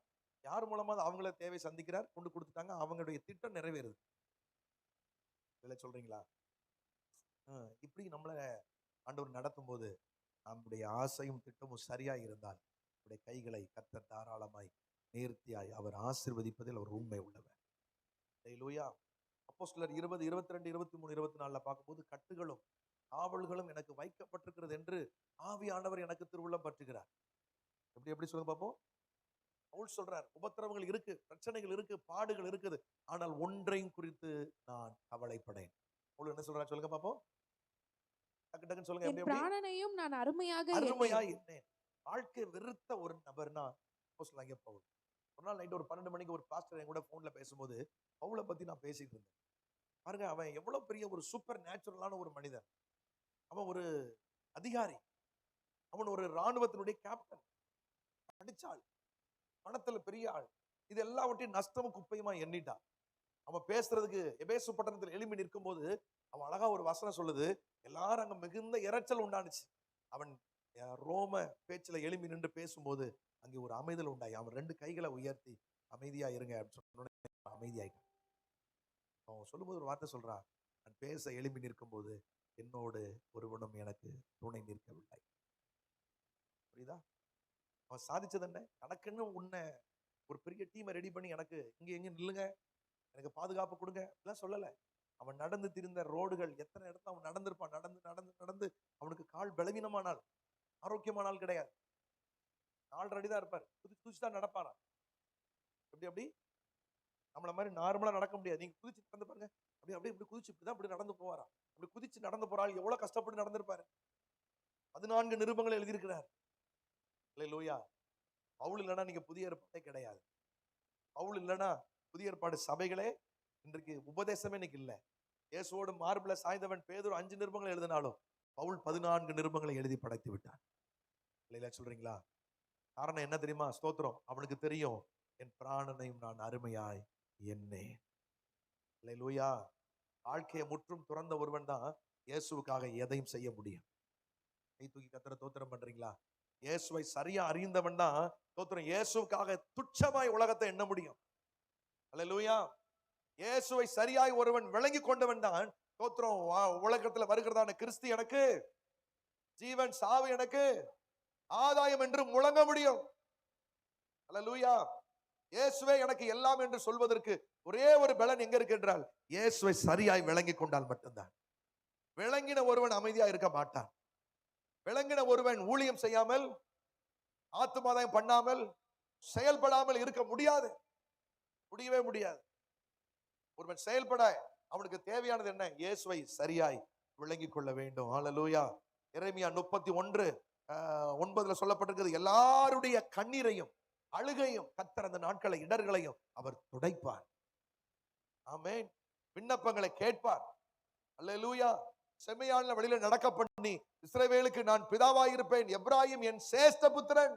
யார் மூலமா அவங்கள தேவை சந்திக்கிறார், கொண்டு கொடுத்துட்டாங்க, அவங்களுடைய திட்டம் நிறைவேறுது. இல்லை சொல்றீங்களா? இப்படி நம்மள ஆண்டவர் நடத்தும் போது நம்முடைய ஆசையும் திட்டமும் சரியா இருந்தால் நம்முடைய கைகளை கர்த்தர் தாராளமாய் நேர்த்தியாய் அவர் ஆசீர்வதிப்பதில் அவர் உண்மை உள்ளவர். அல்லேலூயா. அப்போஸ்தலர் 20, 22, 23, 24 பார்க்கும்போது கட்டுகளும் காவல்களும் எனக்கு வைக்கப்பட்டிருக்கிறது என்று ஆவியானவர் எனக்கு திருவுள்ளம் பற்றுகிறார். எப்படி சொல்லுங்க பார்ப்போம். பவுல் சொல்றார், உபத்திரவங்கள் இருக்கு, பிரச்சனைகள் இருக்கு, பாடுகள் இருக்குது, ஆனால் ஒன்றையும் குறித்து நான் கவலைப்படேன். பவுல் என்ன சொல்றார் சொல்லுங்க பார்ப்போம். டக்கு டக்குன்னு சொல்லுங்க. என் பிராணனையும் நான் அருமையாக எண்ணேன். வாழ்க்கை வெறுத்த ஒரு நபர்னா அப்போஸ்தலனாகிய பவுல். ஒரு நாள் நைட் ஒரு 12 மணிக்கு ஒரு பாஸ்டர் என் கூட போன்ல பேசும்போது பவுலை பத்தி நான் பேசிட்டு இருந்தேன். பாருங்க, அவன் எவ்வளவு பெரிய ஒரு சூப்பர் நேச்சுரலான ஒரு மனிதன். அவன் ஒரு அதிகாரி, அவன் ஒரு ராணுவத்தினுடைய கேப்டன், படிச்சாள், பணத்துல பெரிய ஆள். இது எல்லாவற்றையும் நஷ்டமும் குப்பையுமா எண்ணிட்டான். அவன் பேசுறதுக்கு எபேசு பட்டணத்தில் எழும்பி நிற்கும் போது அவன் அழகா ஒரு வசனம் சொல்லுது, எல்லாரும் அங்க மிகுந்த இரைச்சல் உண்டானுச்சு. அவன் ரோம பேச்சுல எழும்பி நின்று பேசும்போது அங்கே ஒரு அமைதல் உண்டாயி அவன் 2 கைகளை உயர்த்தி அமைதியா இருங்க அப்படின்னு சொன்ன அமைதியாயிட்டான். அவன் சொல்லும்போது ஒரு வார்த்தை சொல்றான், நான் பேச எழும்பி நிற்கும் போது என்னோடு ஒருவனும் எனக்கு துணை நிற்கவில்லை. புரியுதா? அவன் சாதிச்சது என்ன? தனக்குன்னு உன்னை ஒரு பெரிய டீமை ரெடி பண்ணி எனக்கு இங்க எங்க நில்லுங்க, எனக்கு பாதுகாப்பு கொடுங்க அப்படிலாம் சொல்லல. அவன் நடந்து திரிந்த ரோடுகள் எத்தனை இடத்துல அவன் நடந்திருப்பான். நடந்து நடந்து நடந்து அவனுக்கு கால் பலவீனமானால், ஆரோக்கியமானால் கிடையாது. 4 அடி தான் இருப்பார், குதிச்சு தான் நடப்பாரா. எப்படி நம்மள மாதிரி நார்மலா நடக்க முடியாது. நீங்க குதிச்சு நடந்து பாருங்க, இப்படி குதிச்சு இப்படிதான் இப்படி நடந்து போவாரா. அப்படி குதிச்சு நடந்து போறாள் எவ்வளவு கஷ்டப்பட்டு நடந்திருப்பாரு. 14 நிருபங்களை எழுதியிருக்கிறார். அல்லேலூயா. பவுல் இல்லைன்னா நீங்க புதிய ஏற்பாடே கிடையாது. பவுல் இல்லைன்னா புதிய ஏற்பாடு சபைகளே இன்றைக்கு உபதேசமே இன்னைக்கு இல்லை. இயேசுவோடு மார்பில சாய்ந்தவன் பேதுரு 5 நிருபங்களை எழுதினாலும் பவுல் 14 நிருபங்களை எழுதி படைத்து விட்டான். இல்லையா சொல்றீங்களா? காரணம் என்ன தெரியுமா? ஸ்தோத்திரம். அவனுக்கு தெரியும், என் பிராணனையும் நான் அருமையாய் எண்ணேன். அல்லேலூயா. வாழ்க்கையை முற்றும் துறந்த ஒருவன் தான் இயேசுவுக்காக எதையும் செய்ய முடியும். கை தூக்கி கர்த்தரை தோத்திரம் பண்றீங்களா? இயேசுவை சரியா அறிந்தவன் தான் தோத்திரம் இயேசுவுக்காக துச்சமாய் உலகத்தை எண்ண முடியும். அல்லேலூயா. இயேசுவை சரியாய் ஒருவன் விளங்கி கொண்டவன் தான் தோத்திரம் உலகத்துல வருகிறதான கிறிஸ்து எனக்கு ஜீவன், சாவு எனக்கு ஆதாயம் என்று முழங்க முடியும். அல்லேலூயா. இயேசுவே எனக்கு எல்லாம் என்று சொல்வதற்கு ஒரே ஒரு பலன் எங்க இருக்கு என்றால் இயேசுவை சரியாய் விளங்கி கொண்டால் மட்டும்தான். விளங்கின ஒருவன் அமைதியா இருக்க மாட்டான். விளங்கின ஒருவன் ஊழியம் செய்யாமல், ஆத்துமாதாயம் பண்ணாமல், செயல்படாமல் இருக்க முடியாது. முடியவே முடியாது. ஒருவன் செயல்பட அவனுக்கு தேவையானது என்ன? இயேசுவை சரியாய் விளங்கி கொள்ள வேண்டும். ஹல்லேலூயா. எரேமியா 31:9 சொல்லப்பட்டிருக்கிறது, எல்லாருடைய கண்ணீரையும் அழுகையும் கர்த்தர் அந்த நாட்களை இடர்களையும் அவர் துடைப்பார். ஆமென். விண்ணப்பங்களை கேட்பார். அல்லேலூயா. செம்மையான வழியில நடக்க பண்ணி இஸ்ரவேலுக்கு நான் பிதாவாயிருப்பேன், எப்ராஹிம் என் சேஷ்ட புத்திரன்.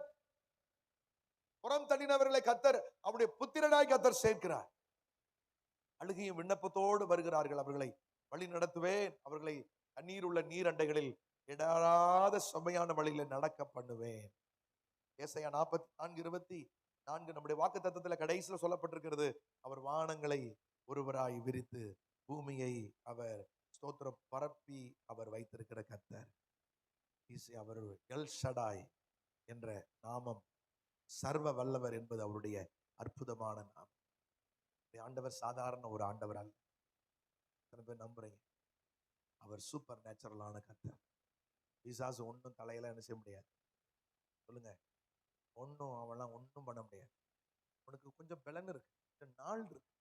புறம் தள்ளினவர்களை கர்த்தர் அவருடைய புத்திரனாய் கர்த்தர் சேர்க்கிறார். அழுகையும் விண்ணப்பத்தோடு வருகிறார்கள். அவர்களை வழி நடத்துவேன். அவர்களை தண்ணீர் உள்ள நீரண்டைகளில் இடராத செம்மையான வழியில நடக்க பண்ணுவேன். ஏசாயா 44:24 நம்முடைய வாக்குத்தத்தத்துல கடைசியில சொல்லப்பட்டிருக்கிறது, அவர் வானங்களை ஒருவராய் விரித்து பூமியை அவர் ஸ்தோத்திரம் பரப்பி அவர் வைத்திருக்கிற கர்த்தர். அவர் எல் ஷடாய் என்ற நாமம், சர்வ வல்லவர் என்பது அவருடைய அற்புதமான நாமம். ஆண்டவர் சாதாரண ஒரு ஆண்டவர் அல்ல. எத்தனை பேர் நம்புறீங்க? அவர் சூப்பர் நேச்சுரலான கர்த்தர். பிசாசு ஒன்றும் தலையில என்ன செய்ய முடியாது. சொல்லுங்க. ஒன்றும் அவெல்லாம் ஒன்றும் பண்ண முடியாது. உனக்கு கொஞ்சம் பலன் இருக்கு, கொஞ்சம் நாள் இருக்கு,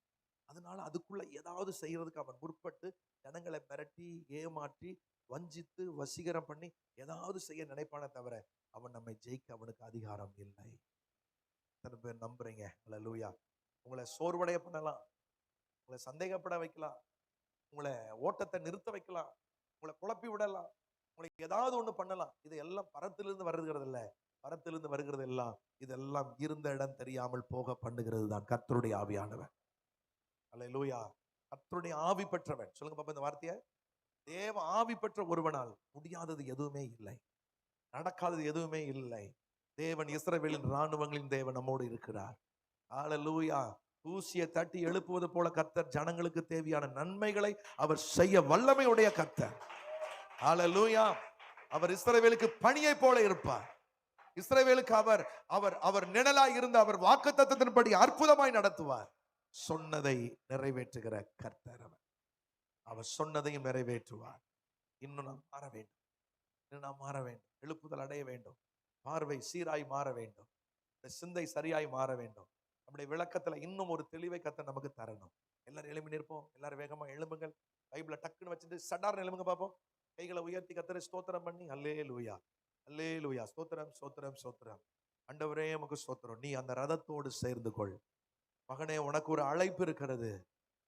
அதனால அதுக்குள்ள ஏதாவது செய்யறதுக்கு அவன் முற்பட்டு ஜனங்களை மிரட்டி ஏமாற்றி வஞ்சித்து வசீகரம் பண்ணி ஏதாவது செய்ய நினைப்பானே தவிர அவன் நம்மை ஜெயிக்க அவனுக்கு அதிகாரம் இல்லை. எத்தனை பேர் நம்புறீங்க? அல்லேலூயா. உங்களை சோர்வடைய பண்ணலாம், உங்களை சந்தேகப்பட வைக்கலாம், உங்களை ஓட்டத்தை நிறுத்த வைக்கலாம், உங்களை குழப்பி விடலாம், உங்களை ஏதாவது ஒண்ணு பண்ணலாம். இது எல்லாம் பரத்திலிருந்து வருகிறது இல்ல, பரத்திலிருந்து வருகிறது எல்லாம் இதெல்லாம் இருந்த இடம் தெரியாமல் போக பண்ணுகிறது தான் கர்த்தருடைய ஆவியானவர். அல்லேலூயா. கர்த்தருடைய ஆவி பெற்றவன். சொல்லுங்க பாப்பா இந்த வார்த்தையை. தேவ ஆவி பெற்ற ஒருவனால் முடியாதது எதுவுமே இல்லை, நடக்காதது எதுவுமே இல்லை. தேவன் இஸ்ரவேலின் ராணுவங்களின் தேவன் நம்மோடு இருக்கிறார். அல்லேலூயா. தூசியை தட்டி எழுப்புவது போல கர்த்தர் ஜனங்களுக்கு தேவையான நன்மைகளை அவர் செய்ய வல்லமையுடைய கர்த்தர். அல்லேலூயா. அவர் இஸ்ரவேலுக்கு பணியை போல இருப்பார். இஸ்ரவேலுக்கு அவர் அவர் அவர் நிழலாய் இருந்து அவர் வாக்குத்தத்தத்தின்படி அற்புதமாய் நடத்துவார். சொன்னதை நிறைவேற்றுகிற கர்த்தர் அவர். அவர் சொன்னதையும் நிறைவேற்றுவார். இன்னும் நாம் மாற வேண்டும், இன்னும் நாம் மாற வேண்டும், எழுப்புதல் அடைய வேண்டும், பார்வை சீராய் மாற வேண்டும், சிந்தை சரியாய் மாற வேண்டும். நம்முடைய விளக்கத்துல இன்னும் ஒரு தெளிவை கர்த்தர் நமக்கு தரணும். எல்லாரும் எழுப்பி நிற்போம். எல்லாரும் வேகமா எழும்புங்கள். பைபிளை டக்குன்னு வச்சுட்டு சடார்னு எழும்புங்க பார்ப்போம். கைகளை உயர்த்தி கர்த்தரை ஸ்தோத்திரம் பண்ணி அல்லேலூயா, அல்லேலூயா, ஸ்தோத்திரம் ஸ்தோத்திரம் ஸ்தோத்திரம். ஆண்டவரே உமக்கு ஸ்தோத்திரம். நீ அந்த ரதத்தோடு சேர்ந்து கொள் மகனே. உனக்கு ஒரு அழைப்பு இருக்கிறது,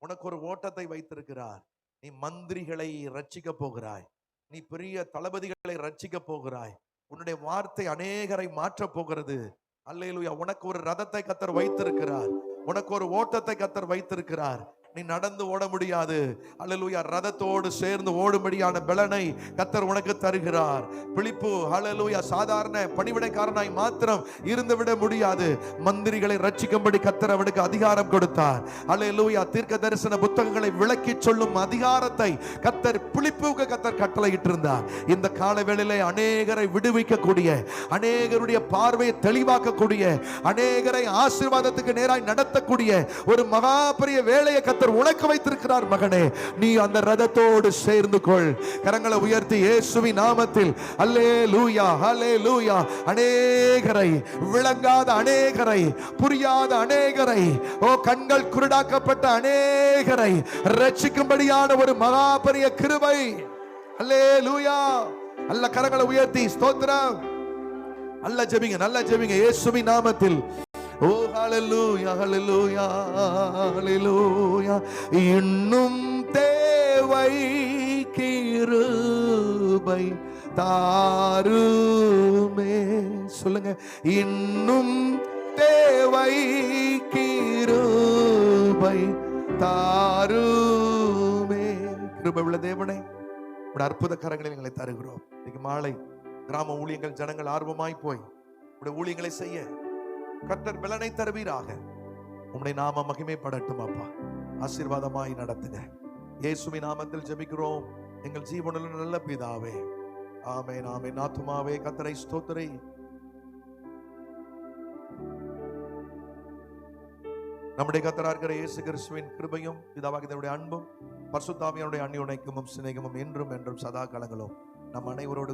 உனக்கு ஒரு ஓட்டத்தை வைத்திருக்கிறார். நீ மந்திரிகளை ரட்சிக்க போகிறாய், நீ பெரிய தளபதிகளை ரட்சிக்க போகிறாய். உன்னுடைய வார்த்தை அநேகரை மாற்ற போகிறது. அல்லேலூயா. உனக்கு ஒரு ரதத்தை கர்த்தர் வைத்திருக்கிறார், உனக்கு ஒரு ஓட்டத்தை கர்த்தர் வைத்திருக்கிறார். நீ நடந்து ஓட முடியாது. அல்லேலூயா. ரதத்தோடு சேர்ந்து ஓடும்படியான பலனை கர்த்தர் உனக்கு தருகிறார். பிலிப்பு அல்லேலூயா சாதாரண பணிவிடைக்காரனாய் மாத்திரம் இருந்து விட முடியாது. மந்திரிகளை ரட்சிக்கும்படி கர்த்தர் அவனுக்கு அதிகாரம் கொடுத்தார். அல்லேலூயா. தீர்க்க தரிசன புத்தகங்களை விளக்கி சொல்லும் அதிகாரத்தை கர்த்தர் பிலிப்புவுக்கு கர்த்தர் கட்டளையிட்டிருந்தார். இந்த காலவேளையிலே அநேகரை விடுவிக்கக்கூடிய, அநேகருடைய பார்வையை தெளிவாக்கக்கூடிய, அநேகரை ஆசீர்வாதத்துக்கு நேராய் நடத்தக்கூடிய ஒரு மகா பெரிய வேலையை கர்த்தர் உனக்கு வைத்திருக்கிறார். மகனே, நீ அந்த ரதத்தோடு சேர்ந்து கொள். கரங்களை உயர்த்தி இயேசுவின் நாமத்தில் அல்லேலூயா, அல்லேலூயா. அநேகரை, விளங்காத அநேகரை, புரியாத அநேகரை, கண்கள் குருடாக்கப்பட்ட அநேகரை ரட்சிக்கும்படியான ஒரு மகா பெரிய கிருபை. அல்லேலூயா. அல்ல கரங்களை உயர்த்தி ஸ்தோத்திரம். நல்ல ஜெபிங்க, நல்ல ஜெபிங்க இயேசுவின் நாமத்தில். ஓ ஹல்லேலூயா, ஹல்லேலூயா, ஹல்லேலூயா. இன்னும் தேவை கிருபை தாருமே. சொல்லுங்க. இன்னும் தேவை கிருபை தாருமே. கிருபை உள்ள தேவனே, உடைய அற்புத கரங்களில் எங்களை தருகிறோம். இன்னைக்கு மாலை கிராம ஊழியங்கள் ஜனங்கள் ஆர்வமாய் போய் உடைய ஊழியங்களை செய்ய கர்த்தர் பலனை தருவீராக. உம்முடைய நாம மகிமைப்படட்டும் அப்பா. ஆசீர்வாதமாய் நடத்துங்க. இயேசுவின் நாமத்தில் ஜெபிக்கிறோம் எங்கள் ஜீவனுள்ள நல்ல பிதாவே. ஆமென் ஆமென். ஆத்துமாவே கர்த்தரை ஸ்தோத்திரி. நம்முடைய கர்த்தராகிய இயேசு கிறிஸ்துவின் கிருபையும் பிதாவாகிய தேவனுடைய அன்பும் பரிசுத்த ஆவியானவருடைய அந்யோன்யமும் சிநேகமும் என்றும் என்றும் சதா காலங்களும் நம் அனைவரோடு